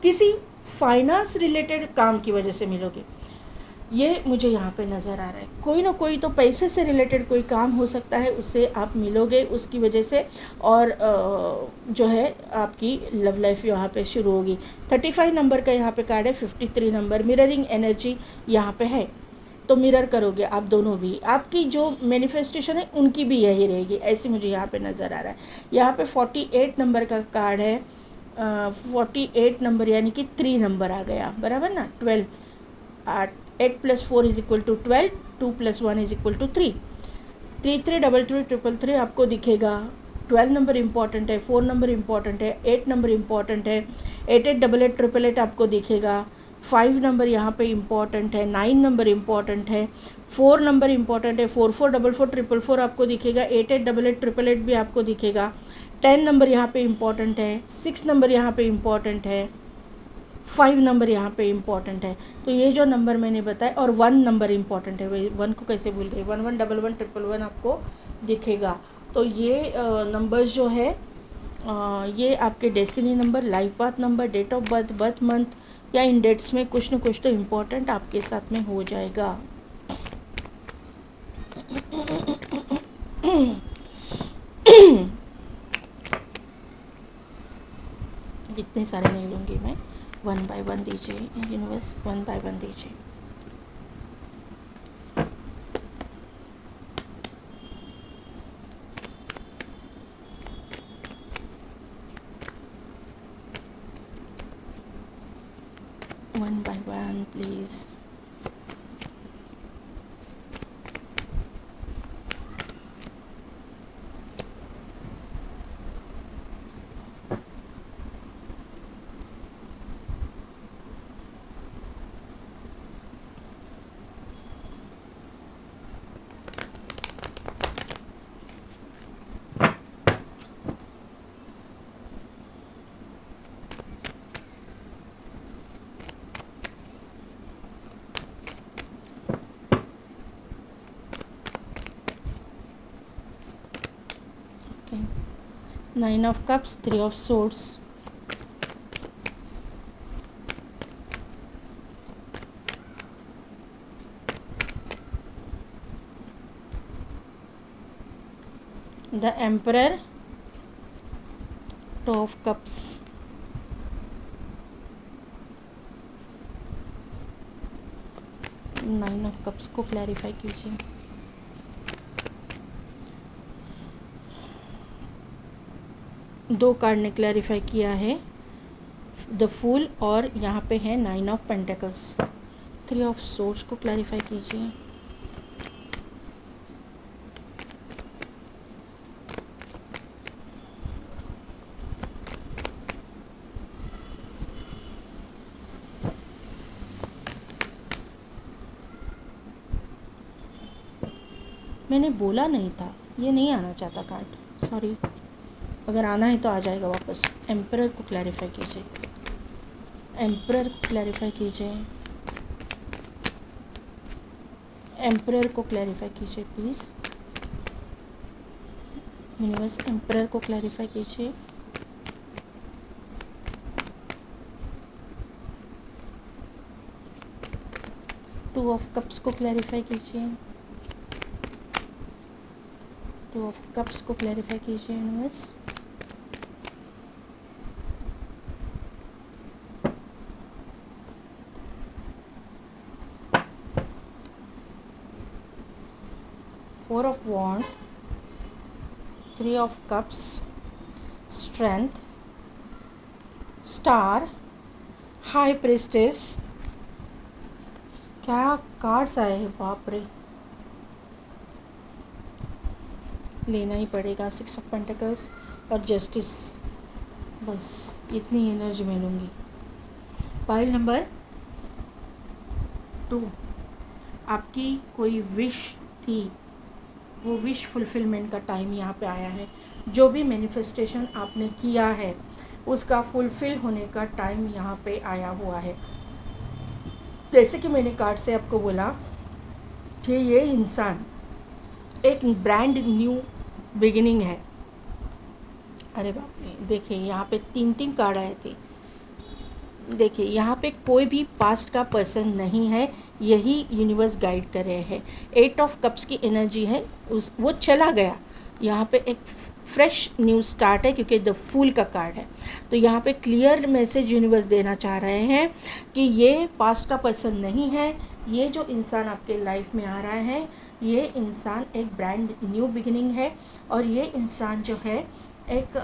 किसी फाइनेंस रिलेटेड काम की वजह से मिलोगे। ये मुझे यहाँ पे नज़र आ रहा है। कोई ना कोई तो पैसे से रिलेटेड कोई काम हो सकता है, उससे आप मिलोगे उसकी वजह से, और जो है आपकी लव लाइफ यहाँ पे शुरू होगी। 35 नंबर का यहाँ पे कार्ड है। 53 नंबर मिररिंग एनर्जी यहाँ पे है, तो मिरर करोगे आप दोनों भी। आपकी जो मैनिफेस्टेशन है उनकी भी यही रहेगी, ऐसे मुझे यहाँ पे नज़र आ रहा है। यहाँ पे 48 नंबर का कार्ड है। 48 नंबर यानी कि 3 नंबर आ गया, बराबर ना। 12, 8 + 4 = 12, 2 + 1 = 3, 333333 आपको दिखेगा। 12 नंबर इम्पॉर्टेंट है, 4 नंबर इम्पॉर्टेंट है, 8 नंबर इम्पॉर्टेंट है, 888888 आपको दिखेगा। 5 नंबर यहाँ पे इम्पॉर्टेंट है, 9 नंबर इम्पॉर्टेंट है, 4 नंबर इम्पॉर्टेंट है, 444444 आपको दिखेगा, 888888 भी आपको दिखेगा। 10 नंबर यहाँ पे इम्पॉर्टेंट है, 6 नंबर यहाँ पे इम्पॉर्टेंट है, 5 नंबर यहाँ पे इम्पॉर्टेंट है। तो ये जो नंबर मैंने बताया, और 1 नंबर इम्पॉर्टेंट है, वही 1 को कैसे भूल गई। 11111111 आपको दिखेगा। तो ये नंबर्स जो है ये आपके destiny number, life path number, date of birth, birth month या इन डेट्स में कुछ न कुछ तो इम्पोर्टेंट आपके साथ में हो जाएगा। इतने सारे नहीं लूँगी मैं, 1 बाय 1 दीजिए यूनिवर्स, 1 बाय 1 दीजिए। One by one please. Okay. 9 of cups, 3 of swords, the emperor, 2 of cups, 9 of cups को क्लैरिफाई कीजिए। दो कार्ड ने क्लैरिफाई किया है, द फूल, और यहाँ पे है 9 ऑफ पेंटिकल्स। 3 ऑफ सोर्स को क्लैरिफाई कीजिए। मैंने बोला नहीं था, ये नहीं आना चाहता कार्ड, सॉरी। अगर आना है तो आ जाएगा वापस। एम्परर को क्लैरिफाई कीजिए, एम्परर को क्लैरिफाई कीजिए, एम्परर को क्लैरिफाई कीजिए प्लीज़ यूनिवर्स। एम्परर को क्लैरिफाई कीजिए। टू ऑफ कप्स को क्लैरिफाई कीजिए, 2 ऑफ कप्स को क्लैरिफाई कीजिए universe. Four of wand, 3 of cups, strength, star, high priestess. क्या कार्ड्स आए हैं, बाप रे, लेना ही पड़ेगा। 6 ऑफ पेंटिकल्स और जस्टिस, बस इतनी एनर्जी मैं लूँगी। पाइल नंबर 2, आपकी कोई विश थी, वो विश फुलफिलमेंट का टाइम यहाँ पे आया है। जो भी मैनिफेस्टेशन आपने किया है उसका फुलफिल होने का टाइम यहाँ पे आया हुआ है। जैसे कि मैंने कार्ड से आपको बोला कि ये इंसान एक ब्रांड न्यू बिगिनिंग है। अरे बाप रे, देखिए यहाँ पे 3 कार्ड आए थे। देखिए यहाँ पे कोई भी पास्ट का पर्सन नहीं है, यही यूनिवर्स गाइड कर रहे हैं। 8 ऑफ कप्स की एनर्जी है, उस वो चला गया। यहाँ पे एक फ्रेश न्यू स्टार्ट है क्योंकि द फूल का कार्ड है। तो यहाँ पे क्लियर मैसेज यूनिवर्स देना चाह रहे हैं कि ये पास्ट का पर्सन नहीं है। ये जो इंसान आपके लाइफ में आ रहा है, ये इंसान एक ब्रांड न्यू बिगिनिंग है। और ये इंसान जो है एक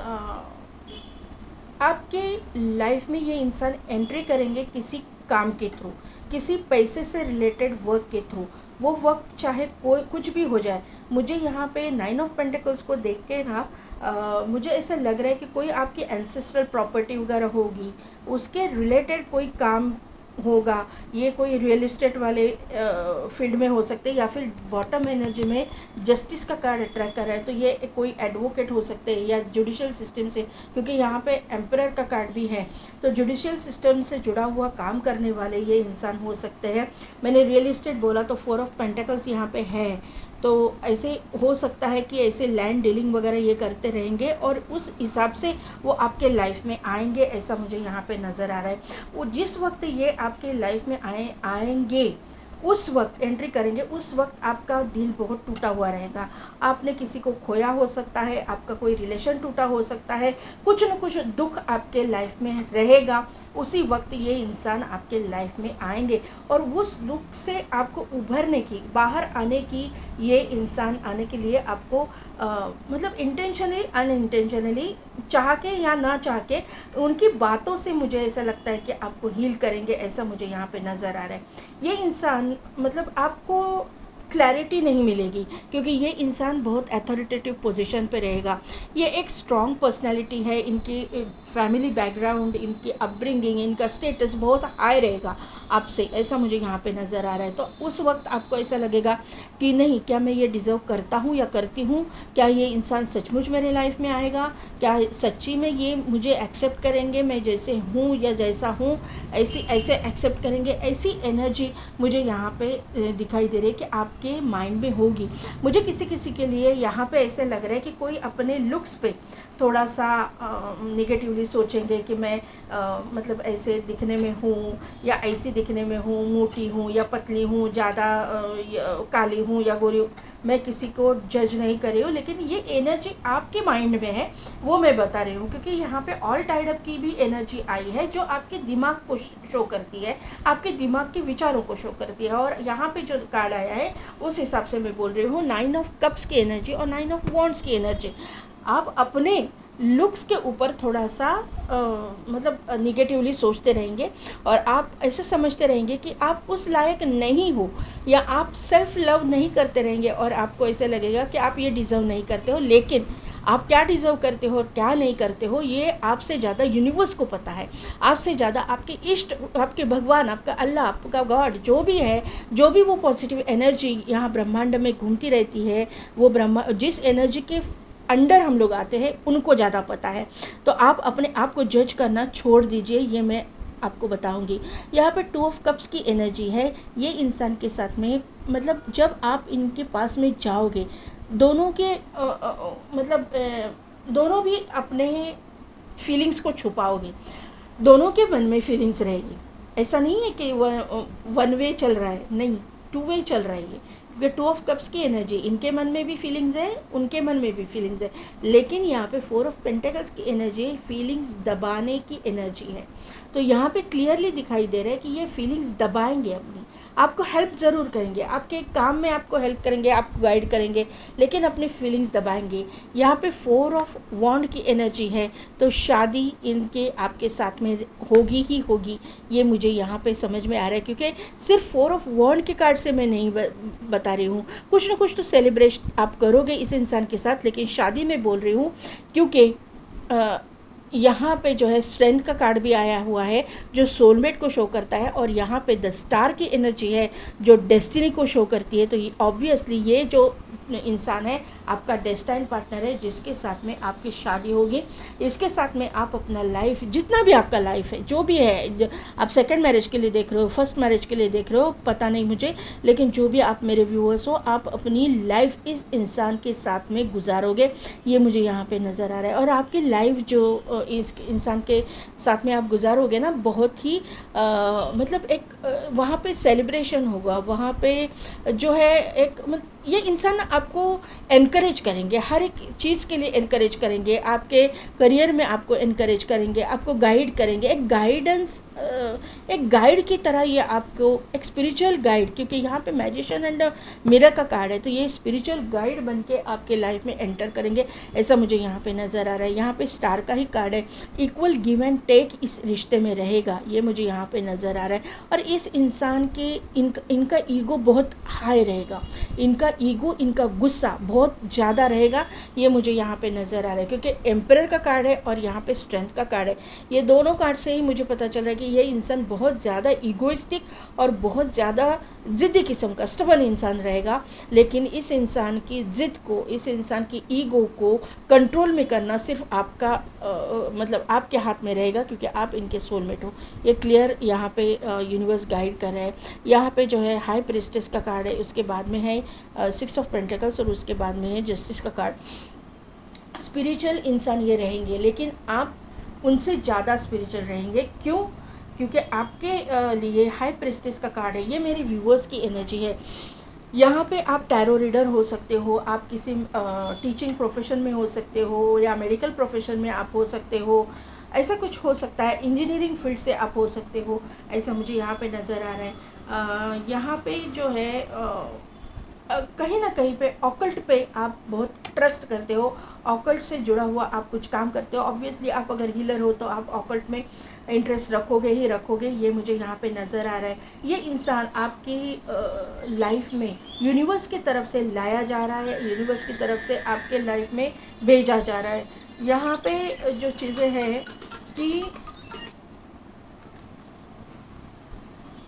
आपके लाइफ में ये इंसान एंट्री करेंगे किसी काम के थ्रू, किसी पैसे से रिलेटेड वर्क के थ्रू। वो वर्क चाहे कोई कुछ भी हो जाए। मुझे यहाँ पे 9 ऑफ पेंटिकल्स को देख के ना मुझे ऐसा लग रहा है कि कोई आपकी एंसेस्ट्रल प्रॉपर्टी वगैरह होगी, उसके रिलेटेड कोई काम होगा। ये कोई रियल इस्टेट वाले फील्ड में हो सकते हैं, या फिर बॉटम एनर्जी में जस्टिस का कार्ड अट्रैक्ट कर रहा है, तो ये कोई एडवोकेट हो सकते हैं या जुडिशियल सिस्टम से, क्योंकि यहाँ पे एम्परर का कार्ड भी है। तो जुडिशियल सिस्टम से जुड़ा हुआ काम करने वाले ये इंसान हो सकते हैं। मैंने रियल इस्टेट बोला तो 4 ऑफ पेंटिकल्स यहाँ पे है। तो ऐसे हो सकता है कि ऐसे लैंड डीलिंग वगैरह ये करते रहेंगे और उस हिसाब से वो आपके लाइफ में आएंगे, ऐसा मुझे यहाँ पे नज़र आ रहा है। वो जिस वक्त ये आपके लाइफ में आएंगे उस वक्त एंट्री करेंगे, उस वक्त आपका दिल बहुत टूटा हुआ रहेगा। आपने किसी को खोया हो सकता है, आपका कोई रिलेशन टूटा हो सकता है, कुछ न कुछ दुख आपके लाइफ में रहेगा। उसी वक्त ये इंसान आपके लाइफ में आएंगे और उस दुख से आपको उभरने की, बाहर आने की, ये इंसान आने के लिए आपको मतलब इंटेंशनली अनइंटेंशनली, चाह के या ना चाह के, उनकी बातों से मुझे ऐसा लगता है कि आपको हील करेंगे, ऐसा मुझे यहाँ पे नज़र आ रहा है। ये इंसान मतलब आपको क्लैरिटी नहीं मिलेगी क्योंकि ये इंसान बहुत अथॉरिटेटिव पोजीशन पे रहेगा। ये एक स्ट्रॉन्ग पर्सनालिटी है, इनकी फैमिली बैकग्राउंड, इनकी अपब्रिंगिंग, इनका स्टेटस बहुत हाई रहेगा आपसे, ऐसा मुझे यहाँ पे नज़र आ रहा है। तो उस वक्त आपको ऐसा लगेगा कि नहीं, क्या मैं ये डिज़र्व करता हूँ या करती हूँ, क्या ये इंसान सचमुच मेरे लाइफ में आएगा, क्या सच्ची में ये मुझे एक्सेप्ट करेंगे, मैं जैसे हूँ या जैसा हूँ ऐसे एक्सेप्ट करेंगे। ऐसी एनर्जी मुझे यहाँ पे दिखाई दे रही है कि आपके माइंड में होगी। मुझे किसी के लिए यहाँ पे ऐसे लग रहा है कि कोई अपने लुक्स पे थोड़ा सा निगेटिवली सोचेंगे कि मैं मतलब ऐसे दिखने में हूँ या ऐसी दिखने में हूँ, मोटी हूँ या पतली हूँ, ज़्यादा काली हूँ या गोरी हूँ। मैं किसी को जज नहीं कर रही हूँ, लेकिन ये एनर्जी आपके माइंड में है, वो मैं बता रही हूँ। क्योंकि यहाँ पे ऑल टाइड अप की भी एनर्जी आई है जो आपके दिमाग को शो करती है, आपके दिमाग के विचारों को शो करती है। और यहाँ पे जो कार्ड आया है उस हिसाब से मैं बोल रही हूँ 9 ऑफ कप्स की एनर्जी और 9 ऑफ वॉन्ड्स की एनर्जी। आप अपने लुक्स के ऊपर थोड़ा सा मतलब निगेटिवली सोचते रहेंगे और आप ऐसे समझते रहेंगे कि आप उस लायक नहीं हो, या आप सेल्फ लव नहीं करते रहेंगे और आपको ऐसे लगेगा कि आप ये डिज़र्व नहीं करते हो। लेकिन आप क्या डिज़र्व करते हो और क्या नहीं करते हो, ये आपसे ज़्यादा यूनिवर्स को पता है, आपसे ज़्यादा आपके इष्ट, आपके भगवान, आपका अल्लाह, आपका गॉड, जो भी है, जो भी वो पॉजिटिव एनर्जी यहाँ ब्रह्मांड में घूमती रहती है, वो जिस एनर्जी के अंडर हम लोग आते हैं उनको ज़्यादा पता है। तो आप अपने आप को जज करना छोड़ दीजिए, ये मैं आपको बताऊंगी। यहाँ पे 2 ऑफ कप्स की एनर्जी है। ये इंसान के साथ में मतलब जब आप इनके पास में जाओगे, दोनों के मतलब दोनों भी अपने फीलिंग्स को छुपाओगे, दोनों के मन में फीलिंग्स रहेगी। ऐसा नहीं है कि वन वे चल रहा है, नहीं, 2 वे चल रहा है ये। क्योंकि 2 ऑफ कप्स की एनर्जी, इनके मन में भी फीलिंग्स है, उनके मन में भी फीलिंग्स है। लेकिन यहाँ पे 4 ऑफ पेंटिकल्स की एनर्जी फीलिंग्स दबाने की एनर्जी है। तो यहाँ पे क्लियरली दिखाई दे रहा है कि ये फीलिंग्स दबाएंगे, अपनी आपको हेल्प ज़रूर करेंगे, आपके काम में आपको हेल्प करेंगे, आपको गाइड करेंगे, लेकिन अपनी फीलिंग्स दबाएंगे। यहाँ पे 4 ऑफ वॉन्ड की एनर्जी है, तो शादी इनके आपके साथ में होगी ही होगी, ये मुझे यहाँ पे समझ में आ रहा है। क्योंकि सिर्फ 4 ऑफ वॉन्ड के कार्ड से मैं नहीं बता रही हूँ, कुछ ना कुछ तो सेलिब्रेशन आप करोगे इस इंसान के साथ, लेकिन शादी में बोल रही हूँ क्योंकि यहाँ पे जो है स्ट्रेंथ का कार्ड भी आया हुआ है जो सोलमेट को शो करता है, और यहाँ पे द स्टार की एनर्जी है जो डेस्टिनी को शो करती है। तो ये ऑब्वियसली ये जो इंसान है, आपका डेस्टाइन पार्टनर है, जिसके साथ में आपकी शादी होगी। इसके साथ में आप अपना लाइफ, जितना भी आपका लाइफ है, जो भी है, आप सेकंड मैरिज के लिए देख रहे हो, फर्स्ट मैरिज के लिए देख रहे हो, पता नहीं मुझे, लेकिन जो भी आप मेरे व्यूअर्स हो, आप अपनी लाइफ इस इंसान के साथ में गुजारोगे, ये मुझे यहाँ पे नज़र आ रहा है। और आपकी लाइफ जो इस इंसान के साथ में आप गुजारोगे ना, बहुत ही मतलब एक वहाँ पे सेलिब्रेशन होगा, वहाँ पे जो है एक ये इंसान आपको एनकरेज करेंगे, हर एक चीज़ के लिए एनकरेज करेंगे, आपके करियर में आपको एनकरेज करेंगे, आपको गाइड करेंगे, एक गाइडेंस, एक गाइड की तरह ये आपको, एक स्पिरिचुअल गाइड, क्योंकि यहाँ पे मैजिशियन एंड मिरर का कार्ड है, तो ये स्पिरिचुअल गाइड बन के आपके लाइफ में एंटर करेंगे, ऐसा मुझे यहाँ पे नज़र आ रहा है। यहाँ पे स्टार का ही कार्ड है, इक्वल गिव एंड टेक इस रिश्ते में रहेगा, ये मुझे यहाँ पे नज़र आ रहा है। और इस इंसान के इनका ईगो बहुत हाई रहेगा, इनका ईगो, इनका गुस्सा बहुत ज़्यादा रहेगा, ये मुझे यहाँ पे नज़र आ रहा है, क्योंकि एम्परर का कार्ड है और यहाँ पे स्ट्रेंथ का कार्ड है। ये दोनों कार्ड से ही मुझे पता चल रहा है कि ये इंसान बहुत ज़्यादा ईगोइस्टिक और बहुत ज़्यादा ज़िद्दी किस्म का स्टबन इंसान रहेगा, लेकिन इस इंसान की ज़िद को, इस इंसान की ईगो को कंट्रोल में करना सिर्फ आपका मतलब आपके हाथ में रहेगा, क्योंकि आप इनके सोलमेट हो। ये क्लियर यहाँ पे यूनिवर्स गाइड कर रहा है। यहाँ पे जो है हाई प्रिस्टेस का कार्ड है, उसके बाद में है 6 ऑफ पेंटिकल्स और उसके बाद में है जस्टिस का कार्ड। स्पिरिचुअल इंसान ये रहेंगे, लेकिन आप उनसे ज़्यादा स्पिरिचुअल रहेंगे। क्यों? क्योंकि आपके लिए हाई प्रिस्टेस का कार्ड है, ये मेरे व्यूअर्स की एनर्जी है। यहाँ पे आप टैरो रीडर हो सकते हो, आप किसी टीचिंग प्रोफेशन में हो सकते हो, या मेडिकल प्रोफेशन में आप हो सकते हो, ऐसा कुछ हो सकता है, इंजीनियरिंग फील्ड से आप हो सकते हो, ऐसा मुझे यहाँ पे नज़र आ रहा है। यहाँ पे जो है कहीं ना कहीं पे ऑकल्ट पे आप बहुत ट्रस्ट करते हो, ऑकल्ट से जुड़ा हुआ आप कुछ काम करते हो। ऑब्वियसली आप अगर हीलर हो तो आप ऑकल्ट में इंटरेस्ट रखोगे ही रखोगे, ये मुझे यहाँ पे नज़र आ रहा है। ये इंसान आपकी लाइफ में यूनिवर्स की तरफ से लाया जा रहा है, यूनिवर्स की तरफ से आपके लाइफ में भेजा जा रहा है। यहाँ पे जो चीज़ें हैं कि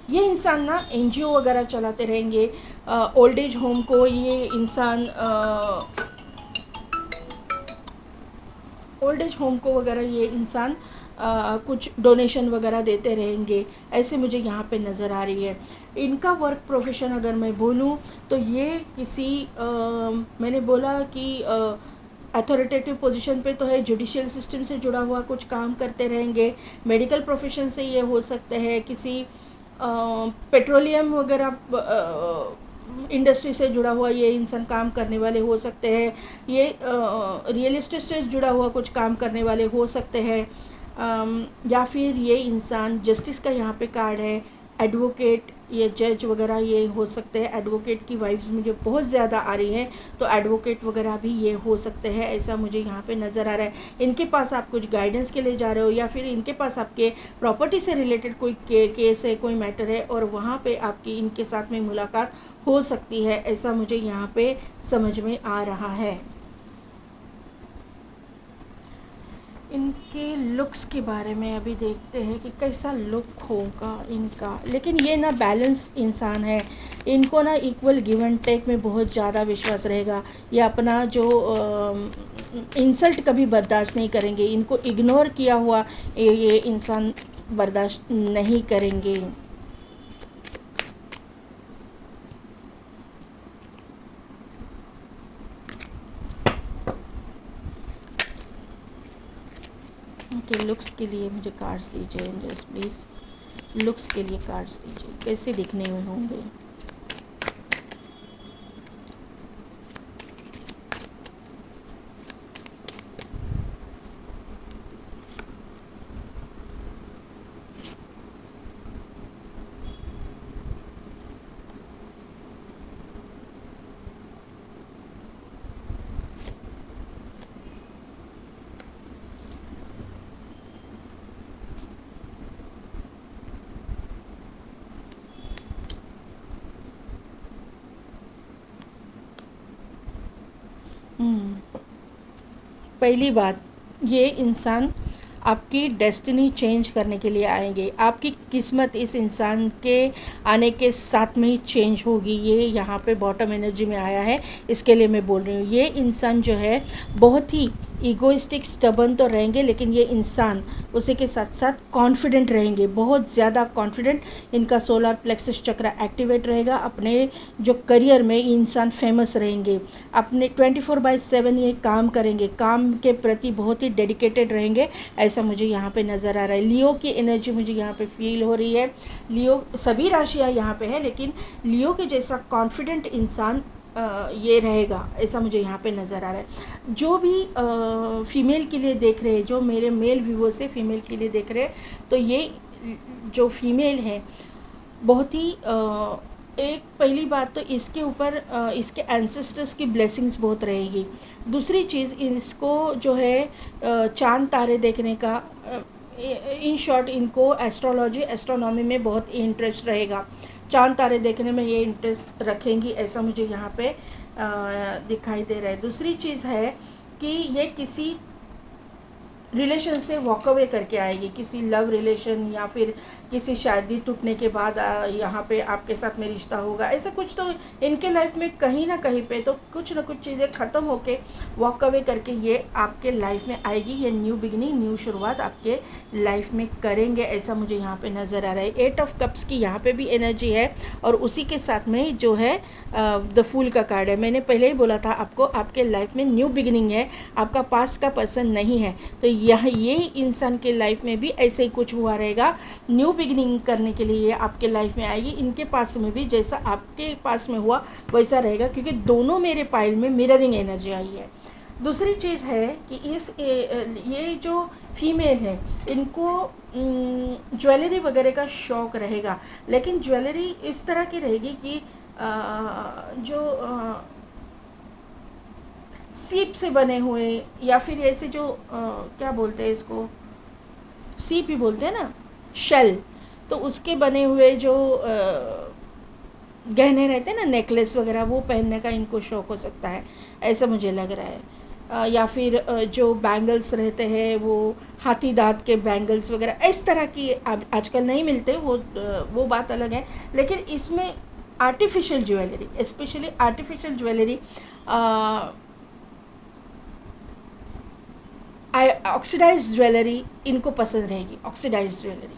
ये इंसान ना एनजीओ वगैरह चलाते रहेंगे, ओल्ड एज होम को ये इंसान ओल्ड एज होम को वगैरह ये इंसान कुछ डोनेशन वगैरह देते रहेंगे, ऐसे मुझे यहाँ पे नज़र आ रही है। इनका वर्क प्रोफेशन अगर मैं बोलूँ तो ये किसी मैंने बोला कि अथॉरिटेटिव पोजीशन पे तो है, जुडिशियल सिस्टम से जुड़ा हुआ कुछ काम करते रहेंगे। मेडिकल प्रोफेशन से ये हो सकते हैं, किसी पेट्रोलियम वगैरह इंडस्ट्री से जुड़ा हुआ ये इंसान काम करने वाले हो सकते हैं, ये रियल एस्टेट से जुड़ा हुआ कुछ काम करने वाले हो सकते हैं, या फिर ये इंसान, जस्टिस का यहाँ पे कार्ड है, एडवोकेट, ये जज वगैरह ये हो सकते हैं। एडवोकेट की वाइब्स मुझे बहुत ज़्यादा आ रही है, तो एडवोकेट वगैरह भी ये हो सकते हैं, ऐसा मुझे यहाँ पे नज़र आ रहा है। इनके पास आप कुछ गाइडेंस के लिए जा रहे हो, या फिर इनके पास आपके प्रॉपर्टी से रिलेटेड कोई केस है, कोई मैटर है, और वहाँ पे आपकी इनके साथ में मुलाकात हो सकती है, ऐसा मुझे यहाँ पे समझ में आ रहा है। इनके लुक्स के बारे में अभी देखते हैं कि कैसा लुक होगा इनका। लेकिन ये ना बैलेंस इंसान है, इनको ना इक्वल गिव एंड टेक में बहुत ज़्यादा विश्वास रहेगा। ये अपना जो इंसल्ट कभी बर्दाश्त नहीं करेंगे, इनको इग्नोर किया हुआ ये इंसान बर्दाश्त नहीं करेंगे। के लुक्स के लिए मुझे कार्ड्स दीजिए एंजल्स प्लीज़, लुक्स के लिए कार्ड्स दीजिए, कैसे दिखने में होंगे। पहली बात, ये इंसान आपकी डेस्टिनी चेंज करने के लिए आएंगे। आपकी किस्मत इस इंसान के आने के साथ में ही चेंज होगी। ये यहाँ पे बॉटम एनर्जी में आया है, इसके लिए मैं बोल रही हूँ। ये इंसान जो है बहुत ही ईगोइस्टिक स्टबन तो रहेंगे, लेकिन ये इंसान उसी के साथ साथ कॉन्फिडेंट रहेंगे, बहुत ज़्यादा कॉन्फिडेंट। इनका सोलर प्लेक्सस चक्र एक्टिवेट रहेगा। अपने जो करियर में ये इंसान फेमस रहेंगे। अपने 24/7 ये काम करेंगे, काम के प्रति बहुत ही डेडिकेटेड रहेंगे, ऐसा मुझे यहाँ पे नज़र आ रहा है। लियो की एनर्जी मुझे यहाँ पे फील हो रही है। लियो सभी राशियाँ यहाँ पे है, लेकिन लियो के जैसा कॉन्फिडेंट इंसान ये रहेगा, ऐसा मुझे यहाँ पे नज़र आ रहा है। जो भी फीमेल के लिए देख रहे हैं, जो मेरे मेल व्यूअर्स से फीमेल के लिए देख रहे हैं, तो ये जो फीमेल है बहुत ही एक पहली बात तो इसके ऊपर इसके एंसेस्टर्स की ब्लेसिंग्स बहुत रहेगी। दूसरी चीज़, इसको जो है चांद तारे देखने का, इन शॉर्ट इनको एस्ट्रोलॉजी एस्ट्रोनॉमी में बहुत इंटरेस्ट रहेगा। चांद तारे देखने में ये इंटरेस्ट रखेंगी, ऐसा मुझे यहाँ पे दिखाई दे रहा है। दूसरी चीज़ है कि ये किसी रिलेशन से वॉक अवे करके आएगी, किसी लव रिलेशन या फिर किसी शादी टूटने के बाद यहाँ पे आपके साथ में रिश्ता होगा, ऐसा कुछ तो इनके लाइफ में कहीं ना कहीं पे तो कुछ ना कुछ चीज़ें ख़त्म होके वॉक अवे करके ये आपके लाइफ में आएगी। ये न्यू बिगिनिंग, न्यू शुरुआत आपके लाइफ में करेंगे, ऐसा मुझे यहाँ पे नज़र आ रहा है। 8 ऑफ कप्स की यहाँ पे भी एनर्जी है, और उसी के साथ में जो है द फूल का कार्ड है। मैंने पहले ही बोला था आपको, आपके लाइफ में न्यू बिगिनिंग है, आपका पास्ट का पर्सन नहीं है। तो ये इंसान के लाइफ में भी ऐसे ही कुछ हुआ रहेगा। न्यू बिगिनिंग करने के लिए ये आपके लाइफ में आएगी। इनके पास में भी जैसा आपके पास में हुआ वैसा रहेगा, क्योंकि दोनों मेरे पाइल में मिररिंग एनर्जी आई है। दूसरी चीज़ है कि ये जो फीमेल है इनको ज्वेलरी वगैरह का शौक़ रहेगा, लेकिन ज्वेलरी इस तरह की रहेगी कि सीप से बने हुए, या फिर ऐसे जो क्या बोलते हैं इसको, सीप ही बोलते हैं ना, शेल, तो उसके बने हुए जो गहने रहते हैं ना, नेकलेस वगैरह, वो पहनने का इनको शौक़ हो सकता है, ऐसा मुझे लग रहा है। या फिर जो बैंगल्स रहते हैं वो हाथी दांत के बैंगल्स वगैरह इस तरह की आजकल नहीं मिलते, वो बात अलग है। लेकिन इसमें artificial jewellery, specially artificial jewellery, oxidise jewellery इनको पसंद रहेगी, ऑक्सीडाइज ज्वेलरी,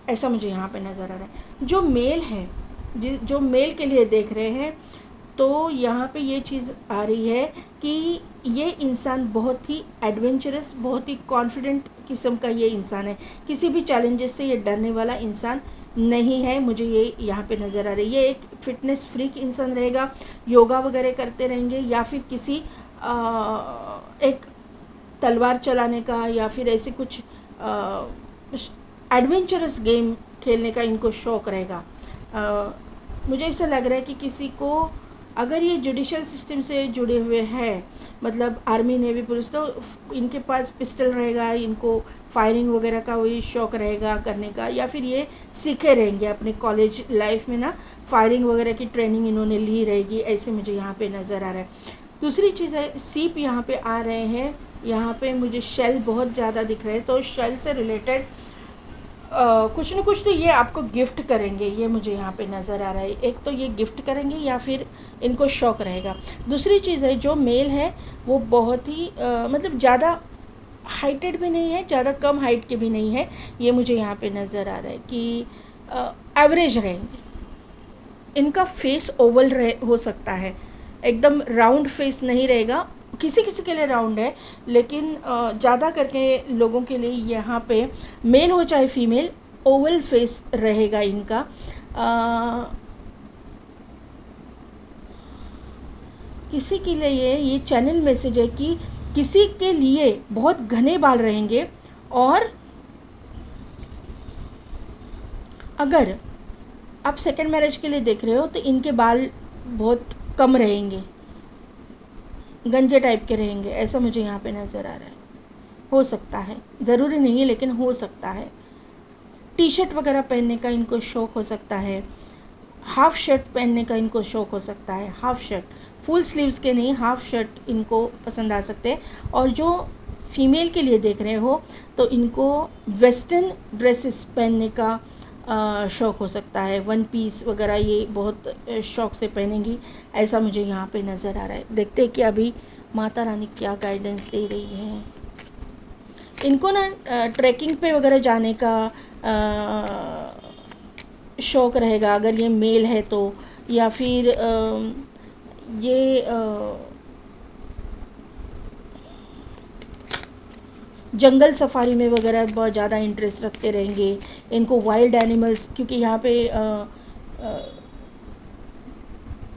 ऐसा मुझे यहाँ पे नज़र आ रहा है। जो मेल है, जो मेल के लिए देख रहे हैं, तो यहाँ पे ये चीज़ आ रही है कि ये इंसान बहुत ही एडवेंचरस, बहुत ही कॉन्फिडेंट किस्म का ये इंसान है। किसी भी चैलेंजेस से ये डरने वाला इंसान नहीं है, मुझे ये यहाँ पे नज़र आ रही है। ये एक फिटनेस फ्रीक इंसान रहेगा, योगा वगैरह करते रहेंगे, या फिर किसी एक तलवार चलाने का या फिर ऐसे कुछ एडवेंचरस गेम खेलने का इनको शौक़ रहेगा। मुझे ऐसा लग रहा है कि किसी को अगर ये जुडिशल सिस्टम से जुड़े हुए हैं, मतलब आर्मी, नेवी, पुलिस, तो इनके पास पिस्टल रहेगा, इनको फायरिंग वगैरह का वही शौक़ रहेगा करने का, या फिर ये सीखे रहेंगे अपने कॉलेज लाइफ में ना, फायरिंग वगैरह की ट्रेनिंग इन्होंने ली रहेगी, ऐसे मुझे यहाँ पे नज़र आ रहा है। दूसरी चीज़ है, सीप यहाँ पे आ रहे हैं, यहाँ पे मुझे शेल बहुत ज़्यादा दिख रहे हैं, तो शेल से रिलेटेड कुछ न कुछ तो ये आपको गिफ्ट करेंगे, ये मुझे यहाँ पे नज़र आ रहा है। एक तो ये गिफ्ट करेंगे या फिर इनको शौक़ रहेगा। दूसरी चीज़ है, जो मेल है वो बहुत ही मतलब ज़्यादा हाइटेड भी नहीं है, ज़्यादा कम हाइट के भी नहीं है, ये मुझे यहाँ पे नज़र आ रहा है कि एवरेज रहेंगे। इनका फेस ओवल हो सकता है, एकदम राउंड फेस नहीं रहेगा, किसी किसी के लिए राउंड है, लेकिन ज़्यादा करके लोगों के लिए यहाँ पे मेल हो चाहे फीमेल, ओवल फेस रहेगा इनका। किसी के लिए ये चैनल मैसेज है कि किसी के लिए बहुत घने बाल रहेंगे, और अगर आप सेकंड मैरिज के लिए देख रहे हो तो इनके बाल बहुत कम रहेंगे, गंजे टाइप के रहेंगे, ऐसा मुझे यहाँ पे नज़र आ रहा है। हो सकता है, ज़रूरी नहीं है, लेकिन हो सकता है। टी शर्ट वगैरह पहनने का इनको शौक़ हो सकता है, हाफ़ शर्ट पहनने का इनको शौक़ हो सकता है। हाफ़ शर्ट, फुल स्लीव्स के नहीं, हाफ़ शर्ट इनको पसंद आ सकते हैं। और जो फीमेल के लिए देख रहे हो तो इनको वेस्टर्न ड्रेसेस पहनने का शौक़ हो सकता है, वन पीस वगैरह ये बहुत शौक़ से पहनेंगी, ऐसा मुझे यहाँ पे नज़र आ रहा है। देखते हैं कि अभी माता रानी क्या गाइडेंस दे रही है। इनको ना ट्रैकिंग पे वगैरह जाने का शौक़ रहेगा अगर ये मेल है तो, या फिर ये जंगल सफारी में वगैरह बहुत ज़्यादा इंटरेस्ट रखते रहेंगे। इनको वाइल्ड एनिमल्स, क्योंकि यहाँ पे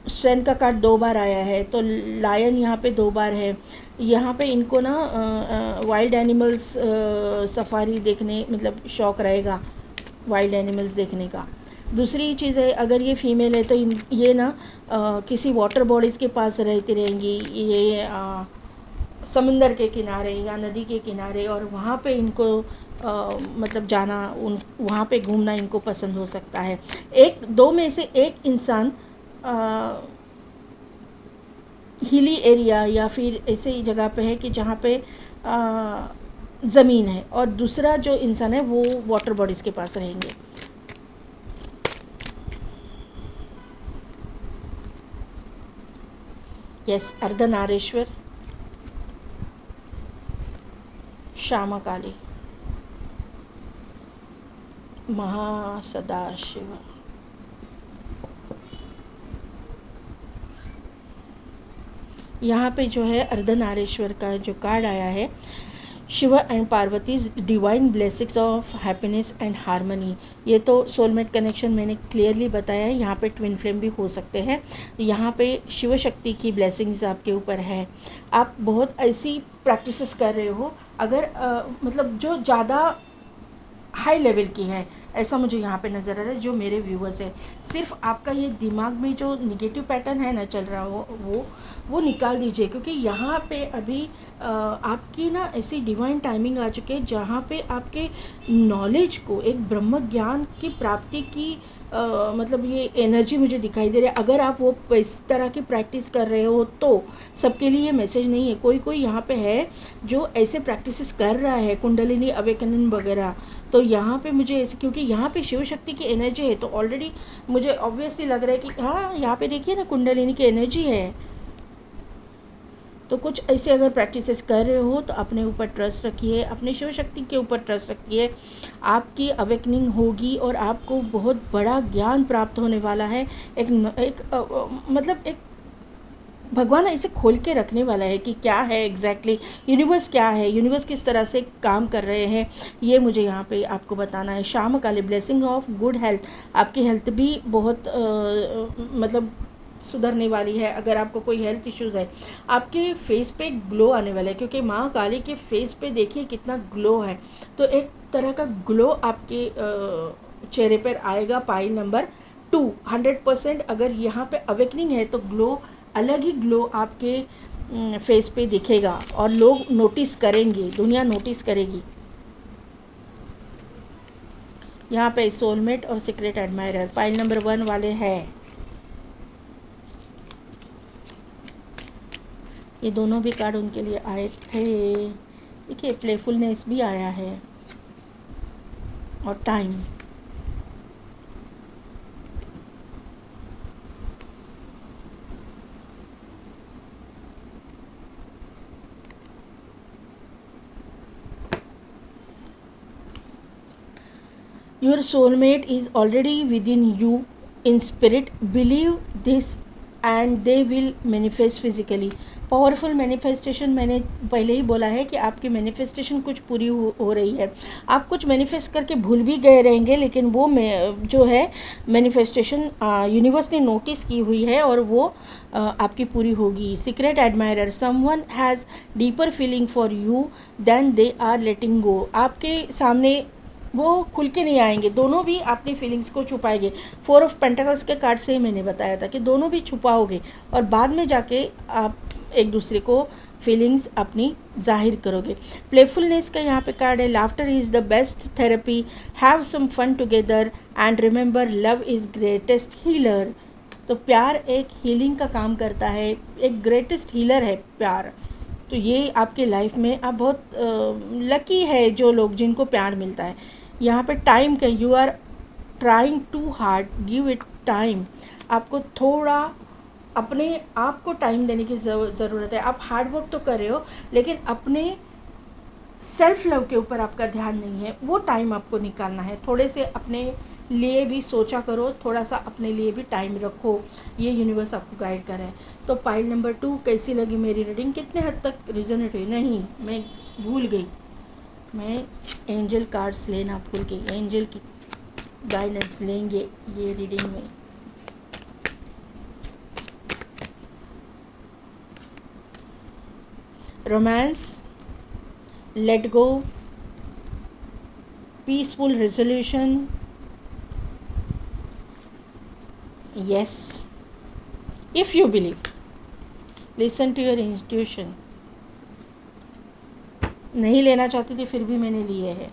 स्ट्रेंथ का कार्ड 2 बार आया है तो लायन यहाँ पे 2 बार है। यहाँ पे इनको ना वाइल्ड एनिमल्स सफारी देखने मतलब शौक़ रहेगा वाइल्ड एनिमल्स देखने का। दूसरी चीज़ है, अगर ये फीमेल है तो ये ना किसी वाटर बॉडीज़ के पास रहती रहेंगी, ये समुंदर के किनारे या नदी के किनारे, और वहाँ पे इनको मतलब जाना, वहाँ पे घूमना इनको पसंद हो सकता है। एक दो में से एक इंसान हिली एरिया या फिर ऐसे ही जगह पे है कि जहाँ पे ज़मीन है, और दूसरा जो इंसान है वो वाटर बॉडीज़ के पास रहेंगे। यस, अर्धनारीश्वर, श्यामा काली, महासदाशिव। यहाँ पे जो है अर्धनारीश्वर का जो कार्ड आया है, Shiva and Parvati's divine blessings of happiness and harmony. ये तो सोलमेट कनेक्शन मैंने क्लियरली बताया है। यहाँ पे ट्विन फ्लेम भी हो सकते हैं। यहाँ पे शिव शक्ति की ब्लेसिंग्स आपके ऊपर है। आप बहुत ऐसी प्रैक्टिसेस कर रहे हो अगर मतलब जो ज़्यादा हाई लेवल की है, ऐसा मुझे यहाँ पे नज़र आ रहा है। जो मेरे व्यूअर्स है, सिर्फ आपका ये दिमाग में जो निगेटिव पैटर्न है ना चल रहा हो वो निकाल दीजिए, क्योंकि यहाँ पे अभी आपकी ना ऐसी डिवाइन टाइमिंग आ चुकी है जहाँ पे आपके नॉलेज को, एक ब्रह्म ज्ञान की प्राप्ति की मतलब ये एनर्जी मुझे दिखाई दे रही है। अगर आप वो इस तरह की प्रैक्टिस कर रहे हो तो सबके लिए मैसेज नहीं है। कोई यहाँ पे है जो ऐसे प्रैक्टिसेस कर रहा है, कुंडलिनी अवेकनिंग वगैरह। तो यहाँ पे मुझे ऐसे, क्योंकि यहाँ पे शिव शक्ति की एनर्जी है तो ऑलरेडी मुझे ऑब्वियसली लग रहा है कि हाँ, यहाँ पे देखिए ना कुंडलिनी की एनर्जी है। तो कुछ ऐसे अगर प्रैक्टिसेस कर रहे हो तो अपने ऊपर ट्रस्ट रखिए, अपने शिव शक्ति के ऊपर ट्रस्ट रखिए। आपकी अवेकनिंग होगी और आपको बहुत बड़ा ज्ञान प्राप्त होने वाला है। मतलब एक भगवान ऐसे खोल के रखने वाला है कि क्या है एग्जैक्टली यूनिवर्स, क्या है यूनिवर्स, किस तरह से काम कर रहे हैं, ये मुझे यहाँ पे आपको बताना है। श्याम काली ब्लेसिंग ऑफ गुड हेल्थ, आपकी हेल्थ भी बहुत मतलब सुधरने वाली है। अगर आपको कोई हेल्थ इश्यूज़ है, आपके फेस पे ग्लो आने वाला है, क्योंकि माँ काली के फेस पे देखिए कितना ग्लो है। तो एक तरह का ग्लो आपके चेहरे पर आएगा। Pile number 2 100%। अगर यहाँ पे अवेकनिंग है तो ग्लो, अलग ही ग्लो आपके फेस पे दिखेगा और लोग नोटिस करेंगे, दुनिया नोटिस करेगी। यहाँ पे सोलमेट और सीक्रेट एडमायरर पाइल नंबर 1 वाले हैं। ये दोनों भी कार्ड उनके लिए आए थे। देखिए प्लेफुलनेस भी आया है और time. Your soulmate is already within you in spirit. Believe this and they will manifest physically. Powerful manifestation, मैंने पहले ही बोला है कि आपकी मैनिफेस्टेशन कुछ पूरी हो रही है। आप कुछ मैनिफेस्ट करके भूल भी गए रहेंगे, लेकिन वो जो है मैनिफेस्टेशन यूनिवर्स ने नोटिस की हुई है और वो आपकी पूरी होगी। Secret admirer, someone has deeper feeling for you than they are letting go. आपके सामने वो खुल के नहीं आएंगे, दोनों भी अपनी फीलिंग्स को छुपाएंगे। 4 ऑफ पेंटिकल्स के कार्ड से ही मैंने बताया था कि दोनों भी छुपाओगे और बाद में जाके आप एक दूसरे को फीलिंग्स अपनी जाहिर करोगे। प्लेफुलनेस का यहाँ पे कार्ड है। Laughter is the best therapy, have some fun together and remember love is greatest healer. तो प्यार एक हीलिंग का काम करता है, एक ग्रेटेस्ट हीलर है प्यार। तो ये आपके लाइफ में आप बहुत लकी है जो लोग जिनको प्यार मिलता है। यहाँ पे टाइम का you are trying too hard, give it time. आपको थोड़ा अपने आप को टाइम देने की ज़रूरत है। आप हार्ड वर्क तो कर रहे हो, लेकिन अपने सेल्फ लव के ऊपर आपका ध्यान नहीं है, वो टाइम आपको निकालना है। थोड़े से अपने लिए भी सोचा करो, थोड़ा सा अपने लिए भी टाइम रखो, ये यूनिवर्स आपको गाइड कर रहा है। तो पाइल नंबर 2 कैसी लगी मेरी रीडिंग, कितने हद तक रिजोनेट हुई? नहीं, मैं भूल गई, मैं एंजल कार्ड्स लेना भूल गई। एंजल की गाइडेंस लेंगे ये रीडिंग में। Romance, let go, peaceful resolution, yes, if you believe, listen to your intuition। नहीं लेना चाहती थी फिर भी मैंने लिए हैं।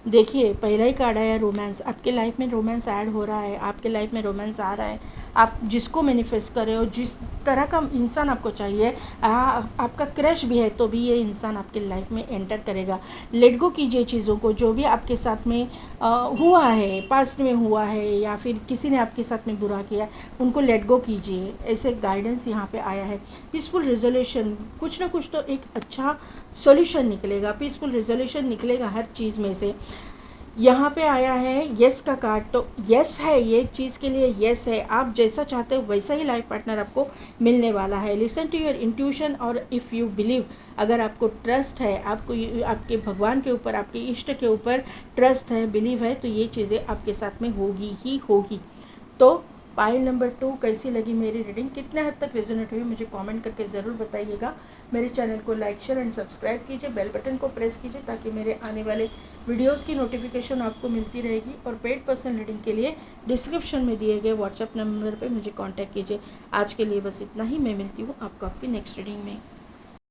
देखिए, पहला ही कार्ड आया रोमांस। आपके लाइफ में रोमांस ऐड हो रहा है, आपके लाइफ में रोमांस आ रहा है। आप जिसको मैनिफेस्ट कर रहे हो, जिस तरह का इंसान आपको चाहिए, आपका क्रश भी है तो भी ये इंसान आपके लाइफ में एंटर करेगा। लेट गो कीजिए चीज़ों को, जो भी आपके साथ में हुआ है, पास्ट में हुआ है, या फिर किसी ने आपके साथ में बुरा किया, उनको लेट गो कीजिए। ऐसे गाइडेंस यहाँ पे आया है। पीसफुल रिजोल्यूशन, कुछ ना कुछ तो एक अच्छा सॉल्यूशन निकलेगा, पीसफुल रिजोल्यूशन निकलेगा हर चीज़ में से। यहाँ पे आया है यस का कार्ड, तो यस है, ये चीज़ के लिए यस है। आप जैसा चाहते हो वैसा ही लाइफ पार्टनर आपको मिलने वाला है। लिसन टू योर इंट्यूशन और इफ़ यू बिलीव, अगर आपको ट्रस्ट है, आपको आपके भगवान के ऊपर, आपके इष्ट के ऊपर ट्रस्ट है, बिलीव है, तो ये चीज़ें आपके साथ में होगी ही होगी। तो पाइल नंबर 2 कैसी लगी मेरी रीडिंग, कितने हद तक रेजोनेट हुई, मुझे कमेंट करके ज़रूर बताइएगा। मेरे चैनल को लाइक शेयर एंड सब्सक्राइब कीजिए, बेल बटन को प्रेस कीजिए ताकि मेरे आने वाले वीडियोस की नोटिफिकेशन आपको मिलती रहेगी। और पेड पर्सनल रीडिंग के लिए डिस्क्रिप्शन में दिए गए व्हाट्सएप नंबर पर मुझे कॉन्टैक्ट कीजिए। आज के लिए बस इतना ही, मैं मिलती हूँ आपको आपकी नेक्स्ट रीडिंग में।